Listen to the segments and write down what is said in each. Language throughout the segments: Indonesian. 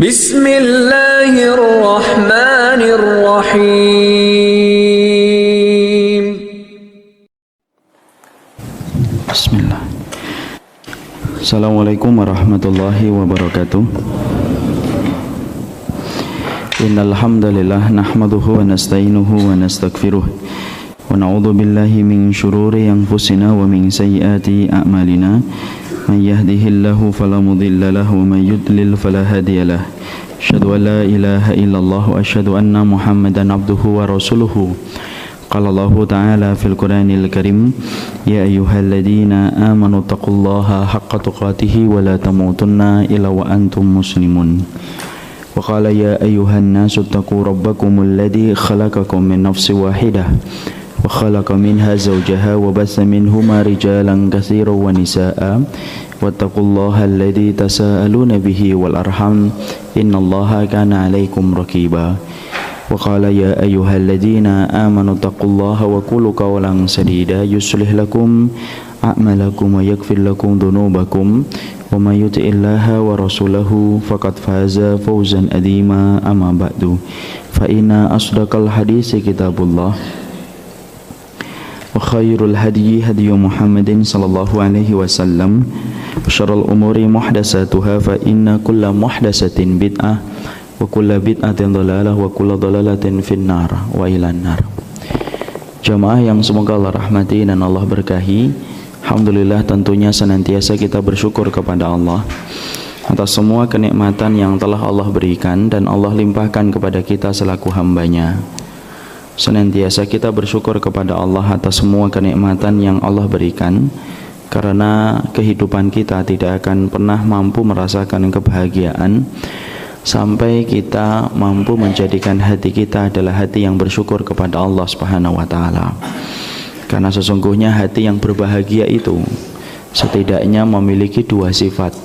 Bismillahirrahmanirrahim. Bismillah. Assalamualaikum warahmatullahi wabarakatuh. Innal hamdalillah nahmaduhu wa nasta'inuhu wa nastaghfiruh wa na'udzu billahi min shururi anfusina wa min sayyiati a'malina. Man yahdihillahu fala mudilla lahu wa man yudlil fala hadiyalah. Asyhadu an la ilaha illallah wa asyhadu anna Muhammadan abduhu wa rasuluhu. Qala Allah Ta'ala fil Qur'anil Karim, ya ayyuhalladzina amanu taqullaha haqqa tuqatih wa la tamutunna illa wa antum muslimun. Wa qala ya ayyuhan nasu taqu rabbakumul ladzi khalaqakum min nafsin wahidah wa khalaqa minha zawjaha wa bassa minhuma rijalan katsiran wa nisaa'a wattaqullaha alladzi tasaaluna bihi wal arham innallaha kana 'alaikum raqiba. Wa qala ya ayyuhalladzina amanu taqullaha wa qulu qawlan sadida yuslih lakum a'malakum wa yaghfir lakum dhunubakum wa may yuti'illaha wa rasulahu faqad faza fawzan adzima amma ba'du fa inna asdaqal hadisi kitabullah wa khairul hadyi hadyu Muhammadin sallallahu alaihi wasallam wa syarrul umuri muhdatsatuha fa inna kulla muhdatsatin bid'ah wa kulla bid'atin dhalalah wa kulla dhalalatin finnar wa ilan nar. Jamaah yang semoga Allah rahmati dan Allah berkahi, alhamdulillah tentunya senantiasa kita bersyukur kepada Allah atas semua kenikmatan yang telah Allah berikan dan Allah limpahkan kepada kita selaku hambanya. Senantiasa kita bersyukur kepada Allah atas semua kenikmatan yang Allah berikan, karena kehidupan kita tidak akan pernah mampu merasakan kebahagiaan sampai kita mampu menjadikan hati kita adalah hati yang bersyukur kepada Allah Subhanahu wa taala. Karena sesungguhnya hati yang berbahagia itu setidaknya memiliki dua sifat.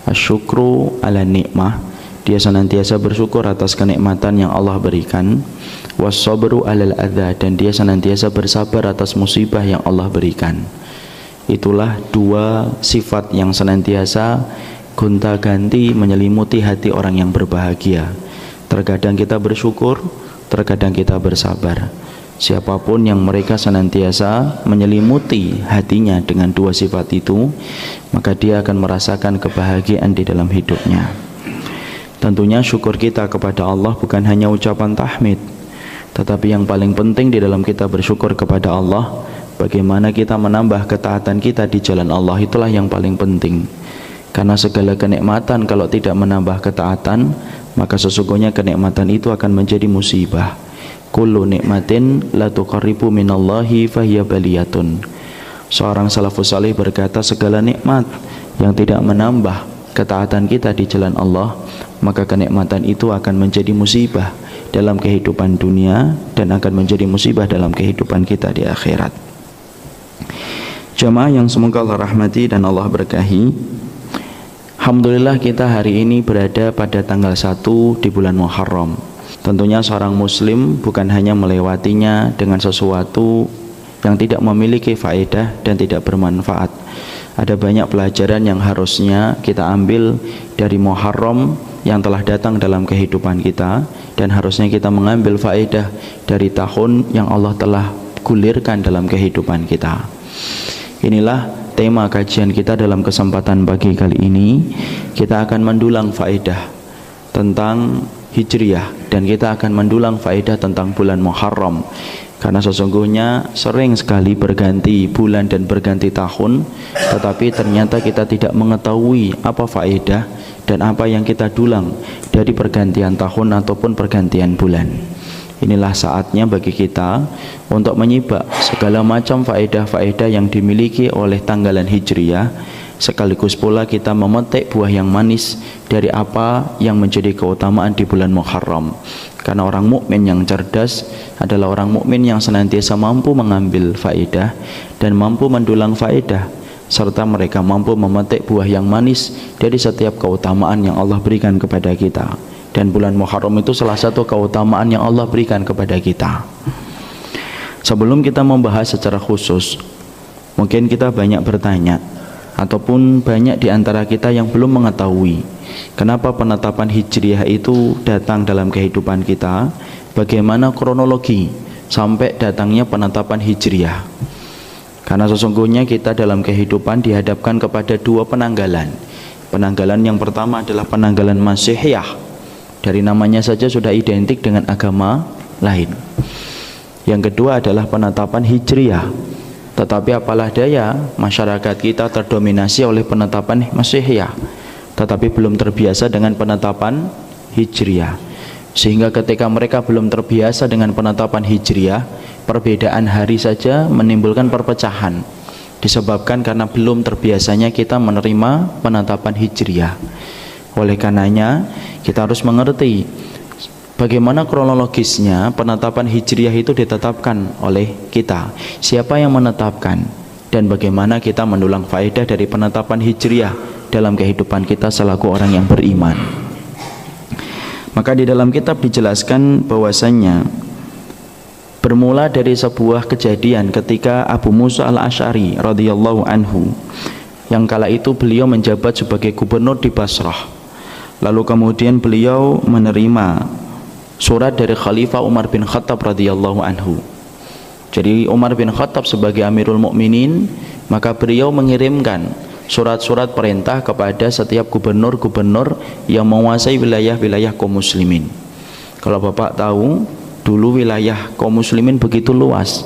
Asyukru ala nikmah, dia senantiasa bersyukur atas kenikmatan yang Allah berikan. Wassabru alal adza, dan dia senantiasa bersabar atas musibah yang Allah berikan. Itulah dua sifat yang senantiasa gonta-ganti menyelimuti hati orang yang berbahagia. Terkadang kita bersyukur, terkadang kita bersabar. Siapapun yang mereka senantiasa menyelimuti hatinya dengan dua sifat itu, maka dia akan merasakan kebahagiaan di dalam hidupnya. Tentunya syukur kita kepada Allah bukan hanya ucapan tahmid, tetapi yang paling penting di dalam kita bersyukur kepada Allah, bagaimana kita menambah ketaatan kita di jalan Allah. Itulah yang paling penting. Karena segala kenikmatan kalau tidak menambah ketaatan, maka sesungguhnya kenikmatan itu akan menjadi musibah. Kullu nikmatin la tuqarribu minallahi fahiya baliyatun. Seorang salafus salih berkata, segala nikmat yang tidak menambah ketaatan kita di jalan Allah, maka kenikmatan itu akan menjadi musibah dalam kehidupan dunia dan akan menjadi musibah dalam kehidupan kita di akhirat. Jamaah yang semoga Allah rahmati dan Allah berkahi, alhamdulillah kita hari ini berada pada tanggal 1 di bulan Muharram. Tentunya seorang muslim bukan hanya melewatinya dengan sesuatu yang tidak memiliki faedah dan tidak bermanfaat. Ada banyak pelajaran yang harusnya kita ambil dari Muharram yang telah datang dalam kehidupan kita, dan harusnya kita mengambil faedah dari tahun yang Allah telah gulirkan dalam kehidupan kita. Inilah tema kajian kita dalam kesempatan pagi kali ini. Kita akan mendulang faedah tentang Hijriyah, dan kita akan mendulang faedah tentang bulan Muharram. Karena sesungguhnya sering sekali berganti bulan dan berganti tahun, tetapi ternyata kita tidak mengetahui apa faedah dan apa yang kita dulang dari pergantian tahun ataupun pergantian bulan. Inilah saatnya bagi kita untuk menyibak segala macam faedah-faedah yang dimiliki oleh tanggalan Hijriyah, sekaligus pula kita memetik buah yang manis dari apa yang menjadi keutamaan di bulan Muharram. Karena orang mukmin yang cerdas adalah orang mukmin yang senantiasa mampu mengambil faedah dan mampu mendulang faedah, serta mereka mampu memetik buah yang manis dari setiap keutamaan yang Allah berikan kepada kita. Dan bulan Muharram itu salah satu keutamaan yang Allah berikan kepada kita. Sebelum kita membahas secara khusus, mungkin kita banyak bertanya, ataupun banyak di antara kita yang belum mengetahui kenapa penetapan Hijriah itu datang dalam kehidupan kita, bagaimana kronologi sampai datangnya penetapan Hijriah. Karena sesungguhnya kita dalam kehidupan dihadapkan kepada dua penanggalan. Penanggalan yang pertama adalah penanggalan Masihiyah, dari namanya saja sudah identik dengan agama lain. Yang kedua adalah penetapan Hijriah. Tetapi apalah daya, masyarakat kita terdominasi oleh penetapan Masihiyah, tetapi belum terbiasa dengan penetapan Hijriah. Sehingga ketika mereka belum terbiasa dengan penetapan Hijriah, perbedaan hari saja menimbulkan perpecahan, disebabkan karena belum terbiasanya kita menerima penetapan Hijriah. Oleh karenanya kita harus mengerti bagaimana kronologisnya penetapan Hijriah itu ditetapkan oleh kita, siapa yang menetapkan, dan bagaimana kita mendulang faedah dari penetapan Hijriah dalam kehidupan kita selaku orang yang beriman. Maka di dalam kitab dijelaskan bahwasannya bermula dari sebuah kejadian ketika Abu Musa al-Asy'ari radhiyallahu anhu, yang kala itu beliau menjabat sebagai gubernur di Basrah. Lalu kemudian beliau menerima surat dari Khalifah Umar bin Khattab radhiyallahu anhu. Jadi Umar bin Khattab sebagai Amirul Mukminin, maka beliau mengirimkan surat-surat perintah kepada setiap gubernur-gubernur yang menguasai wilayah-wilayah kaum muslimin. Kalau Bapak tahu, dulu wilayah kaum muslimin begitu luas,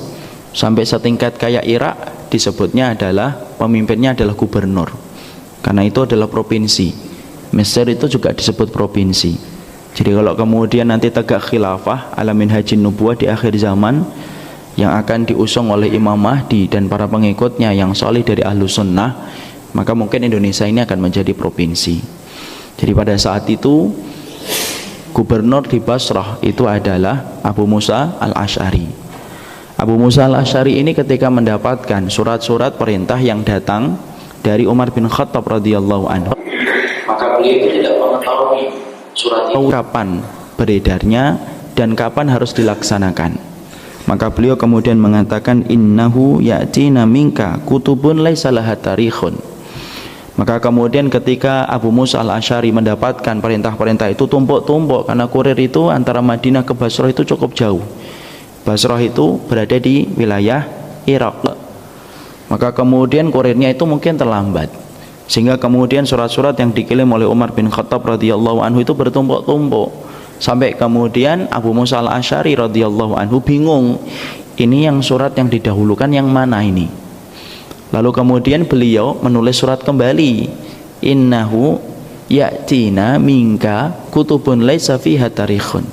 sampai setingkat kayak Irak disebutnya adalah, pemimpinnya adalah gubernur, karena itu adalah provinsi. Mesir itu juga disebut provinsi. Jadi kalau kemudian nanti tegak khilafah ala minhajin nubuwah di akhir zaman, yang akan diusung oleh Imam Mahdi dan para pengikutnya yang salih dari ahlu sunnah, maka mungkin Indonesia ini akan menjadi provinsi. Jadi pada saat itu gubernur di Basrah itu adalah Abu Musa al-Asy'ari. Abu Musa al-Asy'ari ini ketika mendapatkan surat-surat perintah yang datang dari Umar bin Khattab radhiyallahu anhu, maka beliau tidak mengetahui surat itu kapan beredarnya dan kapan harus dilaksanakan. Maka beliau kemudian mengatakan, innahu ya'tina minka kutubun laisa laha tarikhun. Maka kemudian ketika Abu Musa al-Asy'ari mendapatkan perintah-perintah itu tumpuk-tumpuk, karena kurir itu antara Madinah ke Basrah itu cukup jauh. Basrah itu berada di wilayah Irak. Maka kemudian kurirnya itu mungkin terlambat, sehingga kemudian surat-surat yang dikirim oleh Umar bin Khattab radhiyallahu anhu itu bertumpuk-tumpuk, sampai kemudian Abu Musa al-Asy'ari radhiyallahu anhu bingung, ini yang surat yang didahulukan yang mana ini? Lalu kemudian beliau menulis surat kembali, innahu ya'tina minka kutubun laisa fiha tarikhun.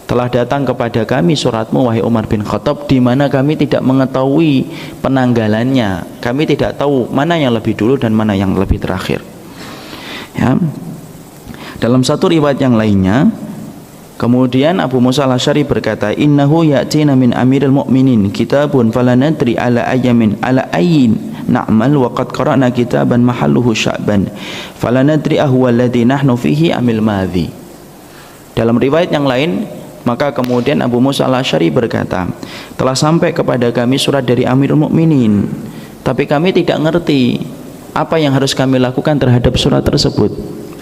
Telah datang kepada kami suratmu wahai Umar bin Khattab, di mana kami tidak mengetahui penanggalannya, kami tidak tahu mana yang lebih dulu dan mana yang lebih terakhir. Ya. Dalam satu riwayat yang lainnya, kemudian Abu Musa al-Asy'ari berkata, innahu ya'tina min amiril mu'minin kitabun falanadri ala ayyamin ala ayyin na'mal wa qad qara'na kitaban mahalluhu sya'ban falanadri ahwa alladhi nahnu fihi amil madhi. Dalam riwayat yang lain, maka kemudian Abu Musa al-Asy'ari berkata, telah sampai kepada kami surat dari Amirul Mukminin, tapi kami tidak ngerti apa yang harus kami lakukan terhadap surat tersebut.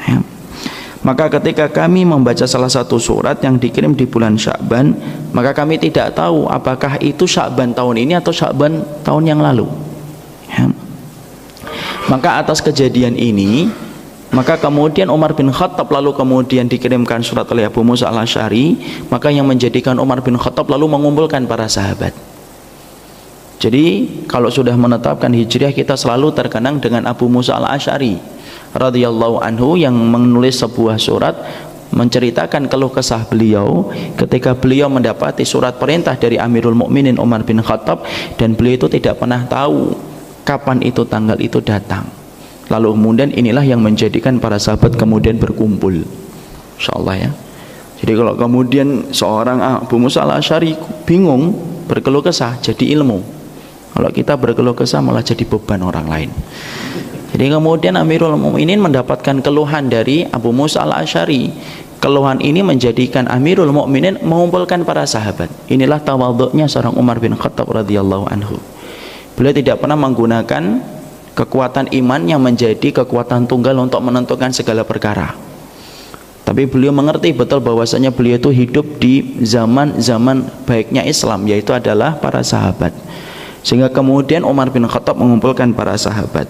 Ya. Maka ketika kami membaca salah satu surat yang dikirim di bulan Sya'ban, maka kami tidak tahu apakah itu Sya'ban tahun ini atau Sya'ban tahun yang lalu. Ya. Maka atas kejadian ini, maka kemudian Umar bin Khattab lalu kemudian dikirimkan surat oleh Abu Musa al-Asy'ari, maka yang menjadikan Umar bin Khattab lalu mengumpulkan para sahabat. Jadi kalau sudah menetapkan Hijriah, kita selalu terkenang dengan Abu Musa al-Asy'ari radhiyallahu anhu yang menulis sebuah surat menceritakan keluh kesah beliau ketika beliau mendapati surat perintah dari Amirul Mukminin Umar bin Khattab, dan beliau itu tidak pernah tahu kapan itu tanggal itu datang. Lalu kemudian inilah yang menjadikan para sahabat kemudian berkumpul, insyaallah ya. Jadi kalau kemudian seorang Abu Musa al-Asy'ari bingung berkeluh kesah jadi ilmu, kalau kita berkeluh kesah malah jadi beban orang lain. Jadi kemudian Amirul Mukminin mendapatkan keluhan dari Abu Musa al-Asy'ari. Keluhan ini menjadikan Amirul Mukminin mengumpulkan para sahabat. Inilah tawadhu'nya seorang Umar bin Khattab radhiyallahu anhu. Beliau tidak pernah menggunakan kekuatan iman yang menjadi kekuatan tunggal untuk menentukan segala perkara. Tapi beliau mengerti betul bahwasanya beliau itu hidup di zaman baiknya Islam, yaitu adalah para sahabat. Sehingga kemudian Umar bin Khattab mengumpulkan para sahabat.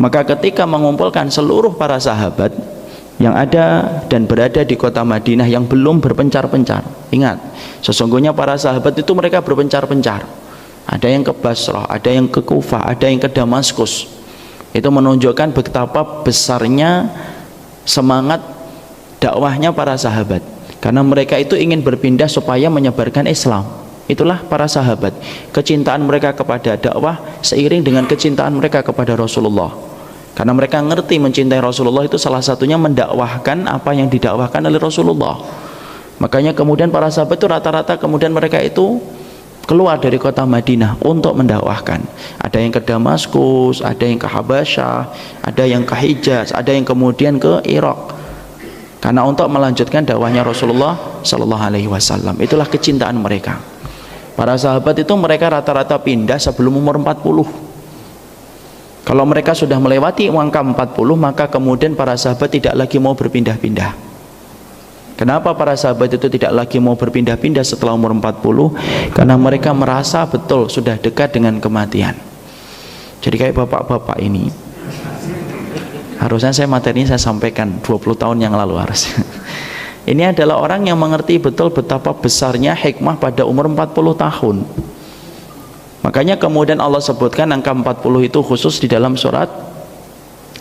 Maka ketika mengumpulkan seluruh para sahabat yang ada dan berada di kota Madinah yang belum berpencar-pencar, ingat, sesungguhnya para sahabat itu mereka berpencar-pencar. Ada yang ke Basrah, ada yang ke Kufah, ada yang ke Damaskus. Itu menunjukkan betapa besarnya semangat dakwahnya para sahabat, karena mereka itu ingin berpindah supaya menyebarkan Islam. Itulah para sahabat, kecintaan mereka kepada dakwah seiring dengan kecintaan mereka kepada Rasulullah, karena mereka ngerti mencintai Rasulullah itu salah satunya mendakwahkan apa yang didakwahkan oleh Rasulullah. Makanya kemudian para sahabat itu rata-rata kemudian mereka itu keluar dari kota Madinah untuk mendakwahkan. Ada yang ke Damaskus, ada yang ke Habasyah, ada yang ke Hijaz, ada yang kemudian ke Irak, karena untuk melanjutkan dakwahnya Rasulullah Sallallahu Alaihi Wasallam. Itulah kecintaan mereka. Para sahabat itu mereka rata-rata pindah sebelum umur 40. Kalau mereka sudah melewati angka 40, maka kemudian para sahabat tidak lagi mau berpindah-pindah. Kenapa para sahabat itu tidak lagi mau berpindah-pindah setelah umur 40? Karena mereka merasa betul sudah dekat dengan kematian. Jadi kayak bapak-bapak ini, harusnya saya materinya saya sampaikan 20 tahun yang lalu harusnya. Ini adalah orang yang mengerti betul betapa besarnya hikmah pada umur 40 tahun. Makanya kemudian Allah sebutkan angka 40 itu khusus di dalam surat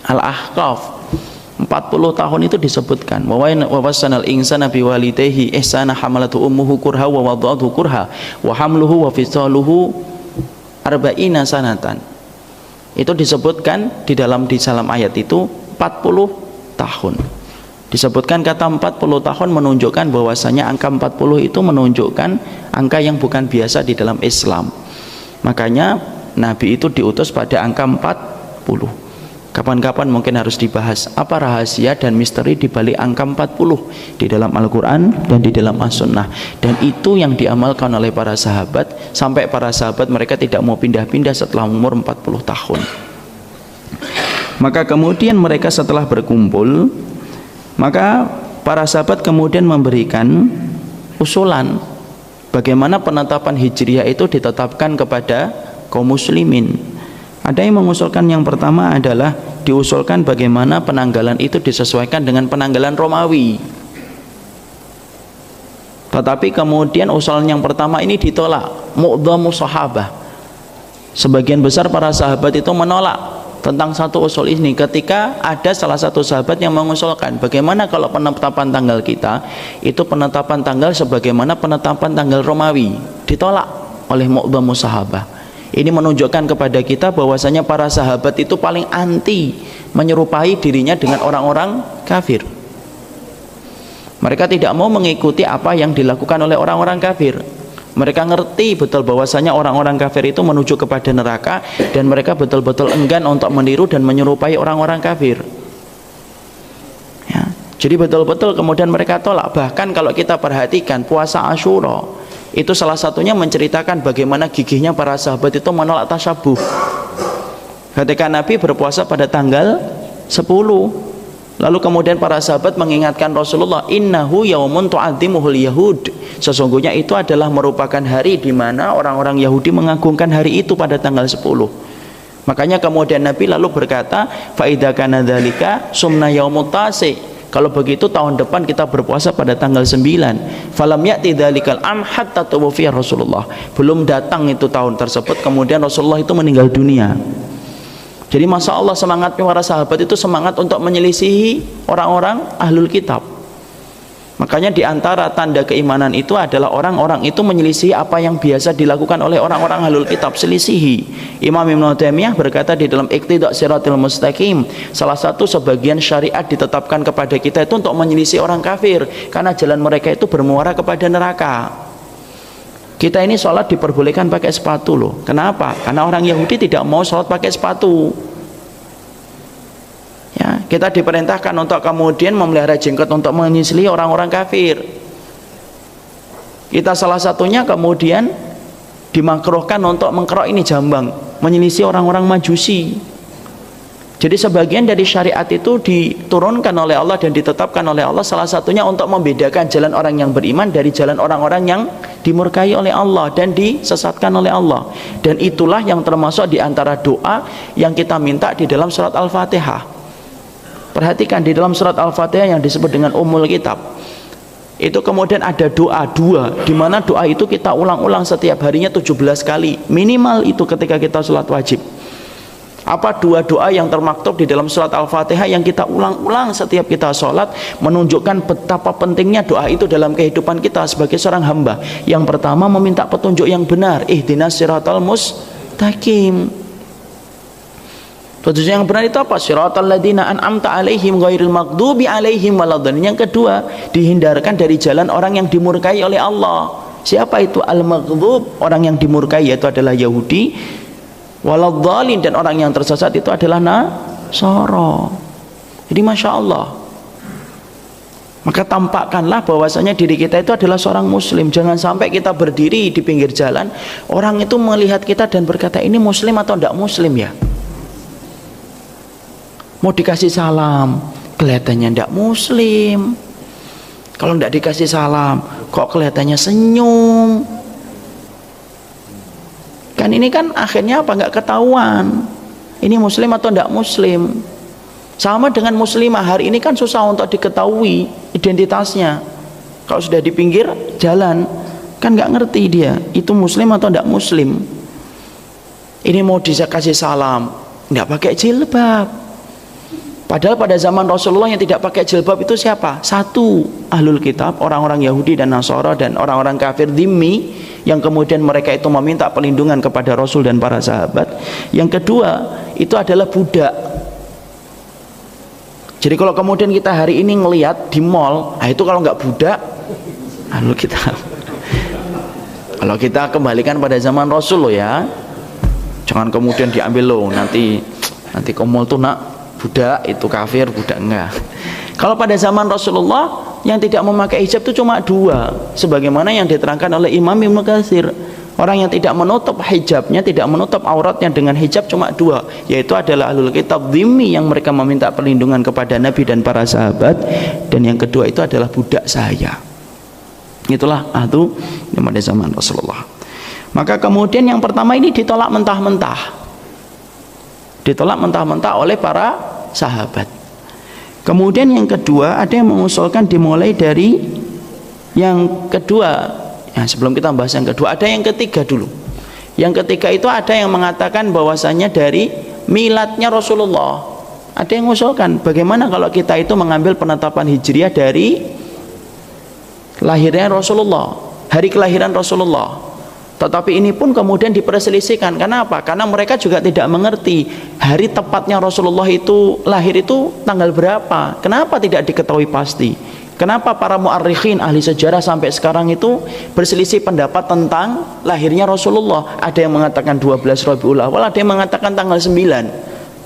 Al-Ahqaf. 40 tahun itu disebutkan. Wa wassanal insana biwalidayhi ihsana hamalatu ummuhu kurha wa wada'athu kurha wa hamluhu wa fisaluhu arba'ina sanatan. Itu disebutkan di dalam ayat itu 40 tahun. Disebutkan kata 40 tahun menunjukkan bahwasanya angka 40 itu menunjukkan angka yang bukan biasa di dalam Islam. Makanya Nabi itu diutus pada angka 40. Kapan-kapan mungkin harus dibahas apa rahasia dan misteri di balik angka 40 di dalam Al-Quran dan di dalam As-Sunnah. Dan itu yang diamalkan oleh para sahabat, sampai para sahabat mereka tidak mau pindah-pindah setelah umur 40 tahun. Maka kemudian mereka setelah berkumpul, maka para sahabat kemudian memberikan usulan bagaimana penetapan Hijriah itu ditetapkan kepada kaum muslimin. Ada yang mengusulkan, yang pertama adalah diusulkan bagaimana penanggalan itu disesuaikan dengan penanggalan Romawi. Tetapi kemudian usulan yang pertama ini ditolak. Mu'dhamu sahabah, sebagian besar para sahabat itu menolak tentang satu usul ini, ketika ada salah satu sahabat yang mengusulkan bagaimana kalau penetapan tanggal kita itu penetapan tanggal sebagaimana penetapan tanggal Romawi. Ditolak oleh mu'dhamu sahabah. Ini menunjukkan kepada kita bahwasanya para sahabat itu paling anti menyerupai dirinya dengan orang-orang kafir. Mereka tidak mau mengikuti apa yang dilakukan oleh orang-orang kafir. Mereka ngerti betul bahwasanya orang-orang kafir itu menuju kepada neraka, dan mereka betul-betul enggan untuk meniru dan menyerupai orang-orang kafir. Ya, jadi betul-betul kemudian mereka tolak. Bahkan kalau kita perhatikan puasa Asyura, itu salah satunya menceritakan bagaimana gigihnya para sahabat itu menolak tasyabuh. Ketika Nabi berpuasa pada tanggal 10, lalu kemudian para sahabat mengingatkan Rasulullah, innahu yaumun tu'adzimuhul yahud, sesungguhnya itu adalah merupakan hari di mana orang-orang Yahudi mengagungkan hari itu pada tanggal 10. Makanya kemudian Nabi lalu berkata, fa idza kana dzalika sumna yaumut tasi, kalau begitu tahun depan kita berpuasa pada tanggal 9. Falam ya'ti dzalikal am hatta tuwfiya Rasulullah, belum datang itu tahun tersebut, kemudian Rasulullah itu meninggal dunia. Jadi Masya Allah semangatnya para sahabat itu semangat untuk menyelisihi orang-orang ahlul kitab. Makanya diantara tanda keimanan itu adalah orang-orang itu menyelisihi apa yang biasa dilakukan oleh orang-orang ahlul kitab, selisihi. Imam Ibnu Taimiyah berkata di dalam Iqtida' Shiratal Mustaqim, salah satu sebagian syariat ditetapkan kepada kita itu untuk menyelisihi orang kafir, karena jalan mereka itu bermuara kepada neraka. Kita ini sholat diperbolehkan pakai sepatu loh. Kenapa? Karena orang Yahudi tidak mau sholat pakai sepatu. Ya, kita diperintahkan untuk kemudian memelihara jenggot untuk menyelisihi orang-orang kafir. Kita salah satunya kemudian dimakruhkan untuk mengkerok ini jambang. menyelisih orang-orang Majusi. Jadi sebagian dari syariat itu diturunkan oleh Allah dan ditetapkan oleh Allah, salah satunya untuk membedakan jalan orang yang beriman dari jalan orang-orang yang dimurkai oleh Allah dan disesatkan oleh Allah. Dan itulah yang termasuk di antara doa yang kita minta di dalam surat Al-Fatihah. Perhatikan di dalam surat Al-Fatihah yang disebut dengan Ummul Kitab, itu kemudian ada doa dua, di mana doa itu kita ulang-ulang setiap harinya 17 kali minimal itu ketika kita sholat wajib. Apa dua doa yang termaktub di dalam surat Al-Fatihah yang kita ulang-ulang setiap kita sholat, menunjukkan betapa pentingnya doa itu dalam kehidupan kita sebagai seorang hamba. Yang pertama, meminta petunjuk yang benar, ihdinas siratal mustaqim. Petunjuk yang benar itu apa? Siratal ladzina an'amta alaihim ghairil maghdubi alaihim waladdallin. Yang kedua, dihindarkan dari jalan orang yang dimurkai oleh Allah. Siapa itu al-maghdub? Orang yang dimurkai yaitu adalah Yahudi. Waladhdallin, dan orang yang tersesat itu adalah Nasara. Jadi Masya Allah, maka tampakkanlah bahwasanya diri kita itu adalah seorang muslim. Jangan sampai kita berdiri di pinggir jalan, orang itu melihat kita dan berkata, ini muslim atau tidak muslim ya. Mau dikasih salam, kelihatannya tidak muslim. Kalau tidak dikasih salam, kok kelihatannya senyum. Kan ini kan akhirnya apa? Nggak ketahuan ini muslim atau tidak muslim. Sama dengan muslimah, hari ini kan susah untuk diketahui identitasnya. Kalau sudah di pinggir jalan kan nggak ngerti dia itu muslim atau tidak muslim. Ini mau dikasih salam nggak pakai jilbab, padahal pada zaman Rasulullah yang tidak pakai jilbab itu siapa? Satu, ahlul kitab, orang-orang Yahudi dan Nasara dan orang-orang kafir dhimmi, yang kemudian mereka itu meminta perlindungan kepada Rasul dan para sahabat. Yang kedua itu adalah budak. Jadi kalau kemudian kita hari ini ngelihat di mall, itu kalau nggak budak, ahlul kitab. Kalau kita kembalikan pada zaman Rasul loh ya, jangan kemudian diambil loh nanti ke mall tuh nak budak itu kafir, budak enggak. Kalau pada zaman Rasulullah yang tidak memakai hijab itu cuma dua, sebagaimana yang diterangkan oleh Imam Ibnu Katsir. Orang yang tidak menutup hijabnya, tidak menutup auratnya dengan hijab cuma dua, yaitu adalah ahlul kitab dhimmi yang mereka meminta perlindungan kepada Nabi dan para sahabat, dan yang kedua itu adalah budak saya. Itulah ahlu pada zaman Rasulullah. Maka kemudian yang pertama ini ditolak mentah-mentah, ditolak mentah-mentah oleh para sahabat. Kemudian yang kedua, ada yang mengusulkan dimulai dari yang kedua. Ya, sebelum kita bahas yang kedua, ada yang ketiga dulu. Yang ketiga itu ada yang mengatakan bahwasanya dari miladnya Rasulullah. Ada yang mengusulkan bagaimana kalau kita itu mengambil penetapan Hijriah dari lahirnya Rasulullah, hari kelahiran Rasulullah. Tetapi ini pun kemudian diperselisihkan. Kenapa? Karena mereka juga tidak mengerti hari tepatnya Rasulullah itu lahir itu tanggal berapa. Kenapa tidak diketahui pasti? Kenapa para mu'arrikhin, ahli sejarah sampai sekarang itu berselisih pendapat tentang lahirnya Rasulullah? Ada yang mengatakan 12 Rabiul Awal, ada yang mengatakan tanggal 9.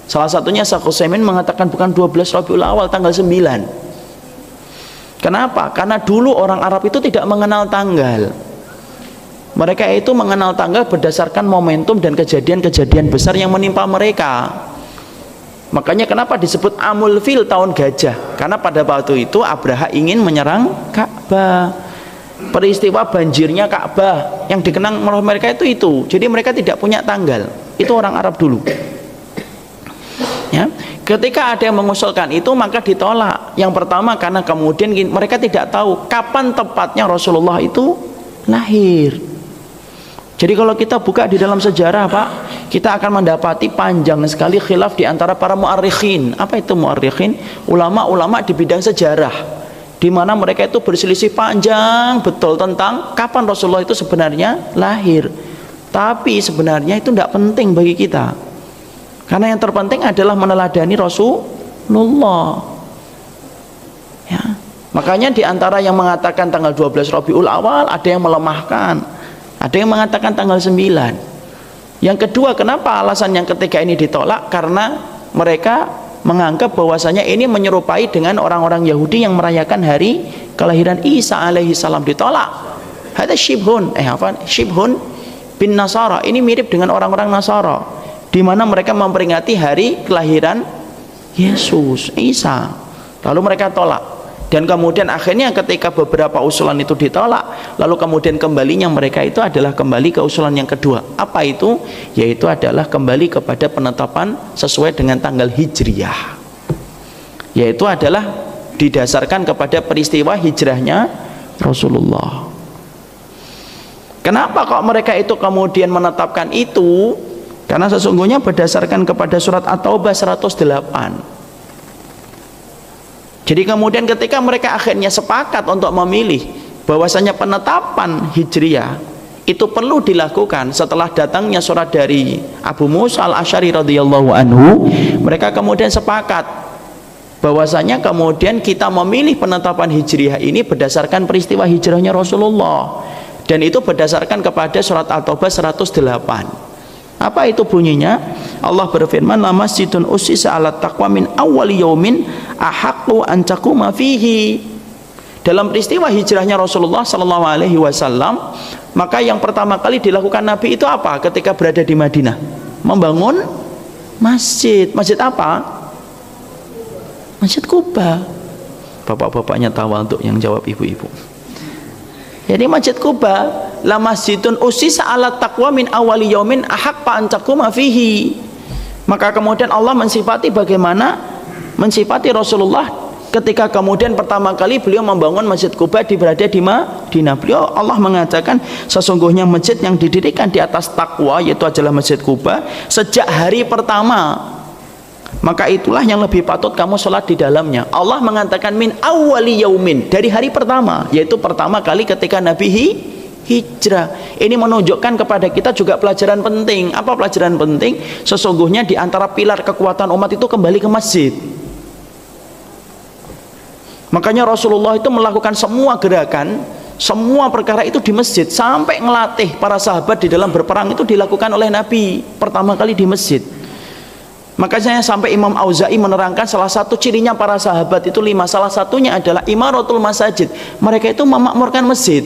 Salah satunya Syaikh Utsaimin mengatakan bukan 12 Rabiul Awal, tanggal 9. Kenapa? Karena dulu orang Arab itu tidak mengenal tanggal. Mereka itu mengenal tanggal berdasarkan momentum dan kejadian-kejadian besar yang menimpa mereka. Makanya kenapa disebut Amul Fil, tahun gajah? Karena pada waktu itu Abraha ingin menyerang Ka'bah. Peristiwa banjirnya Ka'bah yang dikenang oleh mereka itu. Jadi mereka tidak punya tanggal. Itu orang Arab dulu. Ya, ketika ada yang mengusulkan itu maka ditolak. Yang pertama karena kemudian mereka tidak tahu kapan tepatnya Rasulullah itu lahir. Jadi kalau kita buka di dalam sejarah Pak, kita akan mendapati panjang sekali khilaf di antara para mu'arrikhin. Apa itu mu'arrikhin? Ulama-ulama di bidang sejarah, di mana mereka itu berselisih panjang betul tentang kapan Rasulullah itu sebenarnya lahir. Tapi sebenarnya itu tidak penting bagi kita, karena yang terpenting adalah meneladani Rasulullah. Ya. Makanya di antara yang mengatakan tanggal 12 Rabiul Awal, ada yang melemahkan, ada yang mengatakan tanggal 9. Yang kedua, kenapa alasan yang ketiga ini ditolak? Karena mereka menganggap bahwasanya ini menyerupai dengan orang-orang Yahudi yang merayakan hari kelahiran Isa alaihi salam. Ditolak. Hada shibhun bin Nasara. Ini mirip dengan orang-orang Nasara. di mana mereka memperingati hari kelahiran Yesus, Isa. Lalu mereka tolak. Dan kemudian akhirnya ketika beberapa usulan itu ditolak, lalu kemudian kembalinya mereka itu adalah kembali ke usulan yang kedua. Apa itu? Yaitu adalah kembali kepada penetapan sesuai dengan tanggal Hijriyah. Yaitu adalah didasarkan kepada peristiwa hijrahnya Rasulullah. Kenapa kok mereka itu kemudian menetapkan itu? Karena sesungguhnya berdasarkan kepada surat At-Taubah 108. Jadi kemudian ketika mereka akhirnya sepakat untuk memilih bahwasanya penetapan Hijriyah itu perlu dilakukan setelah datangnya surat dari Abu Musa al-Asy'ari radhiyallahu anhu, mereka kemudian sepakat bahwasanya kemudian kita memilih penetapan Hijriyah ini berdasarkan peristiwa hijrahnya Rasulullah, dan itu berdasarkan kepada surat At-Taubah 108. Apa itu bunyinya? Allah berfirman, la masjidun ussisa 'ala taqwa min awwali yaumin ahaqqu an taquma fihi. Dalam peristiwa hijrahnya Rasulullah sallallahu alaihi wasallam, maka yang pertama kali dilakukan Nabi itu apa ketika berada di Madinah? Membangun masjid. Masjid apa? Masjid Kuba. Bapak-bapaknya tawa untuk yang jawab ibu-ibu. Jadi Masjid Kuba, la masjidun ussisa 'ala taqwa min awwali yaumin ahaqqa an taquma fihi. Maka kemudian Allah mensifati bagaimana mensifati Rasulullah ketika kemudian pertama kali beliau membangun Masjid Kuba berada di Madinah. Beliau, Allah mengatakan sesungguhnya masjid yang didirikan di atas takwa, yaitu adalah Masjid Kuba, sejak hari pertama, maka itulah yang lebih patut kamu sholat di dalamnya. Allah mengatakan min awwali yaumin, dari hari pertama, yaitu pertama kali ketika Nabi hijrah. Ini menunjukkan kepada kita juga pelajaran penting. Apa pelajaran penting? Sesungguhnya di antara pilar kekuatan umat itu kembali ke masjid. Makanya Rasulullah itu melakukan semua gerakan, semua perkara itu di masjid, sampai ngelatih para sahabat di dalam berperang itu dilakukan oleh Nabi pertama kali di masjid. Makanya sampai Imam Auza'i menerangkan salah satu cirinya para sahabat itu 5. Salah satunya adalah imaratul masajid. Mereka itu memakmurkan masjid.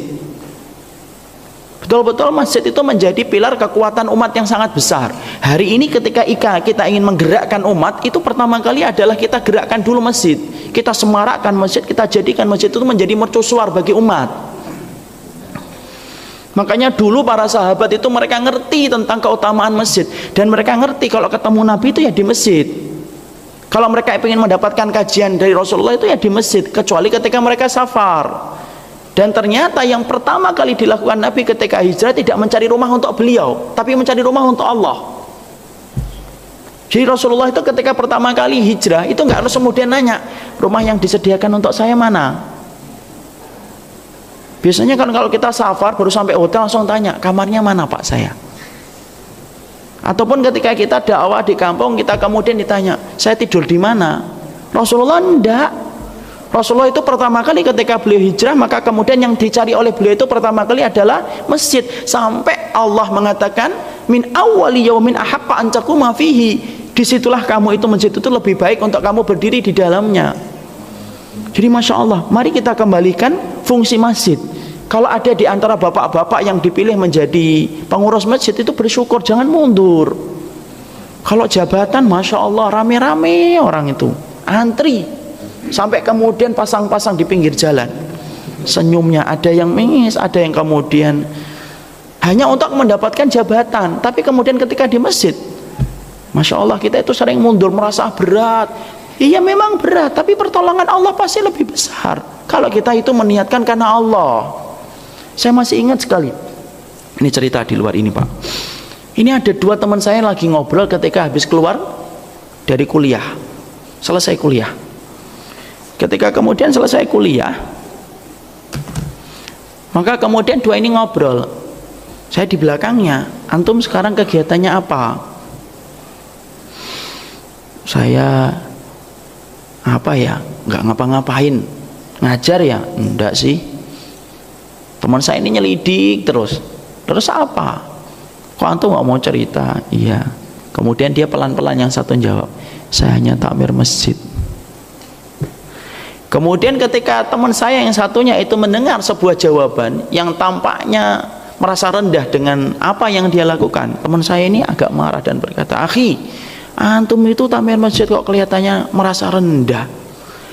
Betul-betul masjid itu menjadi pilar kekuatan umat yang sangat besar. Hari ini ketika kita ingin menggerakkan umat, itu pertama kali adalah kita gerakkan dulu masjid. Kita semarakkan masjid, kita jadikan masjid itu menjadi mercusuar bagi umat. Makanya dulu para sahabat itu mereka ngerti tentang keutamaan masjid, dan mereka ngerti kalau ketemu Nabi itu ya di masjid. Kalau mereka ingin mendapatkan kajian dari Rasulullah itu ya di masjid, kecuali ketika mereka safar. Dan ternyata yang pertama kali dilakukan Nabi ketika hijrah tidak mencari rumah untuk beliau, tapi mencari rumah untuk Allah. Jadi Rasulullah itu ketika pertama kali hijrah itu nggak harus kemudian nanya rumah yang disediakan untuk saya mana. Biasanya kan kalau kita safar baru sampai hotel langsung tanya kamarnya mana Pak saya. Ataupun ketika kita dakwah di kampung kita kemudian ditanya saya tidur di mana. Rasulullah enggak. Rasulullah itu pertama kali ketika beliau hijrah, maka kemudian yang dicari oleh beliau itu pertama kali adalah masjid, sampai Allah mengatakan min awwali yaumin ahaqqa an taquma fihi. Disitulah kamu itu masjid itu lebih baik untuk kamu berdiri di dalamnya. Jadi Masya Allah, mari kita kembalikan fungsi masjid. Kalau ada di antara bapak-bapak yang dipilih menjadi pengurus masjid itu bersyukur, jangan mundur. Kalau jabatan Masya Allah rame-rame orang itu antri, sampai kemudian pasang-pasang di pinggir jalan. Senyumnya ada yang mengis, ada yang kemudian hanya untuk mendapatkan jabatan. Tapi kemudian ketika di masjid, Masya Allah kita itu sering mundur, merasa berat. Iya memang berat, tapi pertolongan Allah pasti lebih besar kalau kita itu meniatkan karena Allah. Saya masih ingat sekali, ini cerita di luar ini Pak. Ini ada 2 teman saya lagi ngobrol ketika habis keluar dari kuliah, selesai kuliah. Ketika kemudian selesai kuliah, maka kemudian 2 ini ngobrol. Saya di belakangnya, antum sekarang kegiatannya apa? Saya apa ya, nggak ngapa-ngapain, ngajar ya, enggak sih. Teman saya ini nyelidik terus apa? Kok antum nggak mau cerita? Iya. Kemudian dia pelan-pelan yang satu jawab, saya hanya takmir masjid. Kemudian ketika teman saya yang satunya itu mendengar sebuah jawaban yang tampaknya merasa rendah dengan apa yang dia lakukan. Teman saya ini agak marah dan berkata, "Akhi, antum itu takmir masjid kok kelihatannya merasa rendah.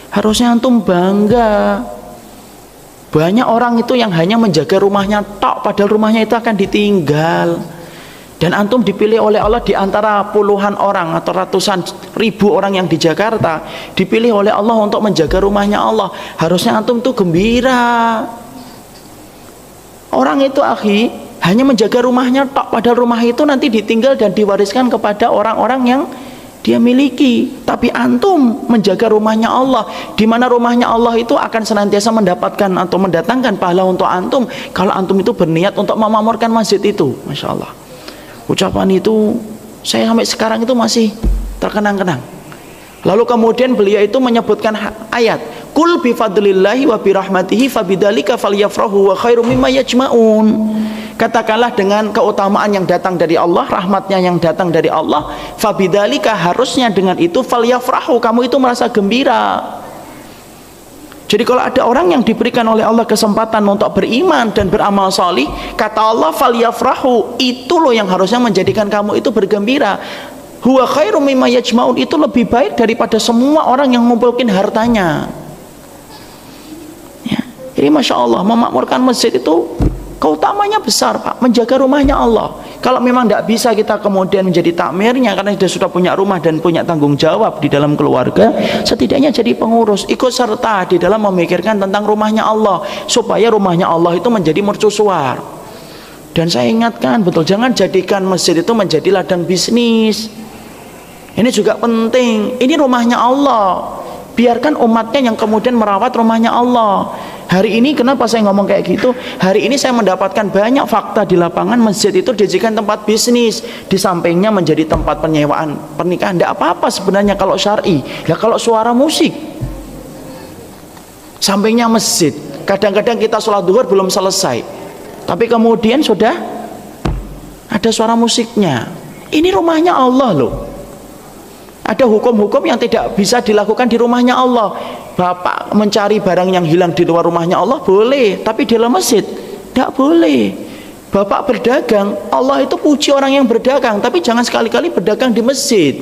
Harusnya antum bangga. Banyak orang itu yang hanya menjaga rumahnya tok, padahal rumahnya itu akan ditinggal. Dan antum dipilih oleh Allah di antara puluhan orang atau ratusan ribu orang yang di Jakarta, dipilih oleh Allah untuk menjaga rumahnya Allah. Harusnya antum tuh gembira." Orang itu akhi hanya menjaga rumahnya tok, padahal rumah itu nanti ditinggal dan diwariskan kepada orang-orang yang dia miliki. Tapi antum menjaga rumahnya Allah, di mana rumahnya Allah itu akan senantiasa mendapatkan atau mendatangkan pahala untuk antum kalau antum itu berniat untuk memakmurkan masjid itu. Masya Allah, ucapan itu saya sampai sekarang itu masih terkenang-kenang. Lalu kemudian beliau itu menyebutkan ayat, "Qul bi fadlillahi wa bi rahmatihi fabidzalika falyafrahu wa khairum mimma yajma'un." Katakanlah dengan keutamaan yang datang dari Allah, rahmatnya yang datang dari Allah, fabidzalika harusnya dengan itu falyafrahu, kamu itu merasa gembira. Jadi kalau ada orang yang diberikan oleh Allah kesempatan untuk beriman dan beramal salih, kata Allah falyafrahu, itu loh yang harusnya menjadikan kamu itu bergembira. Huwa khairum mimma yajma'un, itu lebih baik daripada semua orang yang mengumpulkan hartanya. Ya. Jadi Masya Allah, memakmurkan masjid itu keutamanya besar Pak, menjaga rumahnya Allah. Kalau memang tidak bisa kita kemudian menjadi takmirnya karena sudah punya rumah dan punya tanggung jawab di dalam keluarga, setidaknya jadi pengurus, ikut serta di dalam memikirkan tentang rumahnya Allah, supaya rumahnya Allah itu menjadi mercusuar. Dan saya ingatkan betul, jangan jadikan masjid itu menjadi ladang bisnis. Ini juga penting, ini rumahnya Allah, biarkan umatnya yang kemudian merawat rumahnya Allah. Hari ini kenapa saya ngomong kayak gitu? Hari ini saya mendapatkan banyak fakta di lapangan, masjid itu dijadikan tempat bisnis, di sampingnya menjadi tempat penyewaan pernikahan. Tidak apa-apa sebenarnya kalau syar'i. Ya kalau suara musik, sampingnya masjid, kadang-kadang kita sholat duhur belum selesai, tapi kemudian sudah ada suara musiknya. Ini rumahnya Allah loh. Ada hukum-hukum yang tidak bisa dilakukan di rumahnya Allah. Bapak mencari barang yang hilang di luar rumahnya Allah boleh, tapi di dalam masjid tidak boleh. Bapak berdagang, Allah itu puji orang yang berdagang, tapi jangan sekali-kali berdagang di masjid.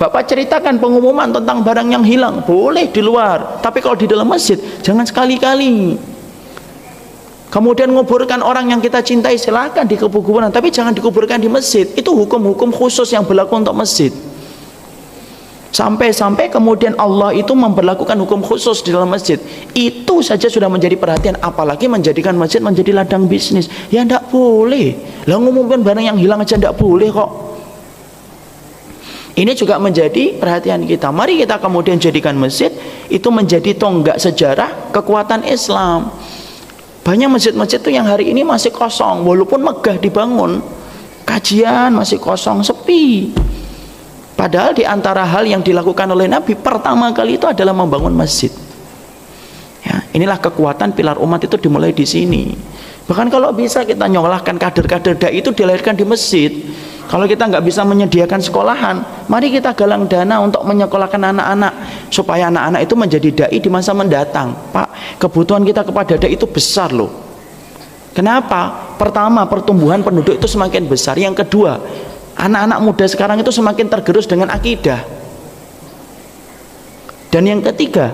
Bapak ceritakan pengumuman tentang barang yang hilang boleh di luar, tapi kalau di dalam masjid jangan sekali-kali. Kemudian menguburkan orang yang kita cintai silakan di kuburan, tapi jangan dikuburkan di masjid. Itu hukum-hukum khusus yang berlaku untuk masjid. Sampai-sampai kemudian Allah itu memberlakukan hukum khusus di dalam masjid. Itu saja sudah menjadi perhatian, apalagi menjadikan masjid menjadi ladang bisnis. Ya tidak boleh. Lah ngumumkan barang yang hilang aja tidak boleh kok. Ini juga menjadi perhatian kita. Mari kita kemudian jadikan masjid itu menjadi tonggak sejarah kekuatan Islam. Banyak masjid-masjid itu yang hari ini masih kosong, walaupun megah dibangun, kajian masih kosong, sepi. Padahal di antara hal yang dilakukan oleh Nabi pertama kali itu adalah membangun masjid. Ya, inilah kekuatan pilar umat itu dimulai di sini. Bahkan kalau bisa kita nyolahkan kader-kader dai itu dilahirkan di masjid. Kalau kita nggak bisa menyediakan sekolahan, mari kita galang dana untuk menyekolahkan anak-anak supaya anak-anak itu menjadi dai di masa mendatang. Pak, kebutuhan kita kepada dai itu besar loh. Kenapa? Pertama, pertumbuhan penduduk itu semakin besar. Yang kedua, anak-anak muda sekarang itu semakin tergerus dengan akidah. Dan yang ketiga,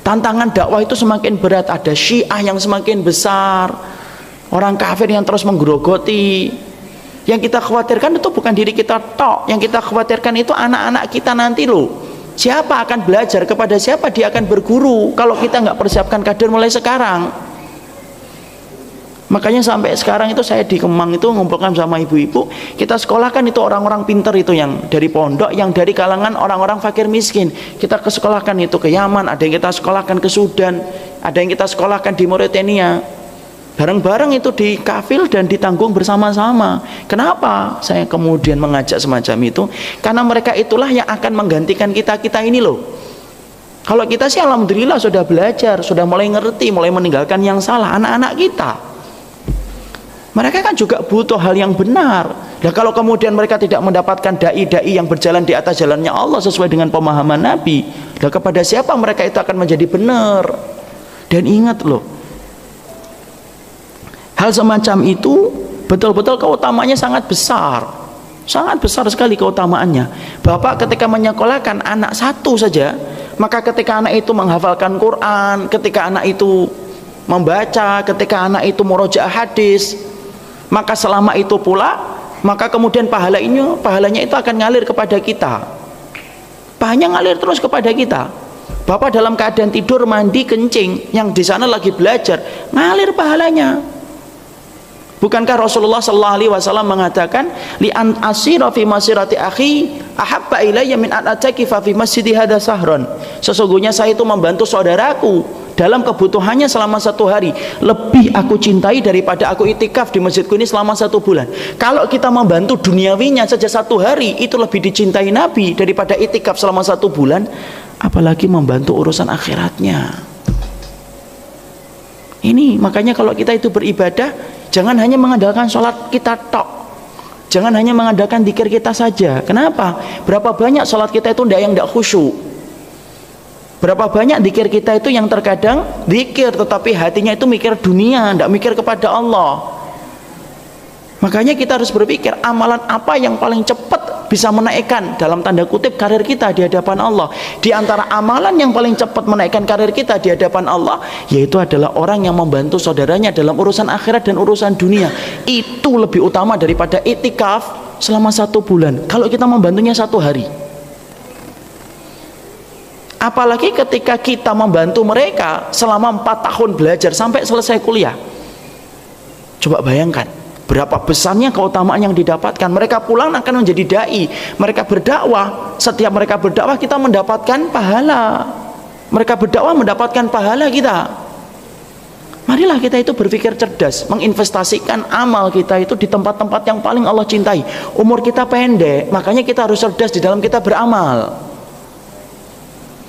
tantangan dakwah itu semakin berat. Ada Syiah yang semakin besar, orang kafir yang terus menggerogoti. Yang kita khawatirkan itu bukan diri kita tok, yang kita khawatirkan itu anak-anak kita nanti loh. Siapa akan belajar, kepada siapa dia akan berguru kalau kita nggak persiapkan kader mulai sekarang. Makanya sampai sekarang itu saya di Kemang itu ngumpulkan sama ibu-ibu, kita sekolahkan itu orang-orang pinter itu yang dari pondok, yang dari kalangan orang-orang fakir miskin. Kita sekolahkan itu ke Yaman, ada yang kita sekolahkan ke Sudan, ada yang kita sekolahkan di Mauritania. Bareng-bareng itu dikafil dan ditanggung bersama-sama. Kenapa saya kemudian mengajak semacam itu? Karena mereka itulah yang akan menggantikan kita-kita ini loh. Kalau kita sih alhamdulillah sudah belajar, sudah mulai ngerti, mulai meninggalkan yang salah. Anak-anak kita, mereka kan juga butuh hal yang benar. Nah kalau kemudian mereka tidak mendapatkan dai-dai yang berjalan di atas jalannya Allah sesuai dengan pemahaman Nabi, nah kepada siapa mereka itu akan menjadi benar? Dan ingat loh, Hal semacam itu betul-betul keutamaannya sangat besar sekali keutamaannya. Bapak ketika menyekolahkan anak satu saja, maka ketika anak itu menghafalkan Quran, ketika anak itu membaca, ketika anak itu murojaah hadis, maka selama itu pula, maka kemudian pahalanya itu akan ngalir kepada kita. Pahalanya ngalir terus kepada kita. Bapak dalam keadaan tidur, mandi, kencing, yang di sana lagi belajar, ngalir pahalanya. Bukankah Rasulullah sallallahu alaihi wasallam mengatakan, li an asira fi masirati akhi ahabba ilayya min an atakifa fi masjidi hadza sahron. Sesungguhnya saya itu membantu saudaraku dalam kebutuhannya selama 1 hari, lebih aku cintai daripada aku itikaf di masjidku ini selama 1 bulan. Kalau kita membantu duniawinya saja 1 hari, itu lebih dicintai Nabi daripada itikaf selama 1 bulan, apalagi membantu urusan akhiratnya. Ini makanya kalau kita itu beribadah, jangan hanya mengandalkan sholat kita tok, jangan hanya mengandalkan dzikir kita saja. Kenapa? Berapa banyak sholat kita itu yang tidak khusyuk, berapa banyak dzikir kita itu yang terkadang dzikir tetapi hatinya itu mikir dunia, tidak mikir kepada Allah. Makanya kita harus berpikir, amalan apa yang paling cepat bisa menaikkan dalam tanda kutip karir kita di hadapan Allah. Di antara amalan yang paling cepat menaikkan karir kita di hadapan Allah, yaitu adalah orang yang membantu saudaranya dalam urusan akhirat dan urusan dunia. Itu lebih utama daripada itikaf selama 1 bulan kalau kita membantunya 1 hari. Apalagi ketika kita membantu mereka selama 4 tahun belajar sampai selesai kuliah. Coba bayangkan berapa besarnya keutamaan yang didapatkan. Mereka pulang akan menjadi dai, mereka berdakwah. Setiap mereka berdakwah kita mendapatkan pahala, mereka berdakwah mendapatkan pahala kita. Marilah kita itu berpikir cerdas, menginvestasikan amal kita itu di tempat-tempat yang paling Allah cintai. Umur kita pendek, makanya kita harus cerdas di dalam kita beramal.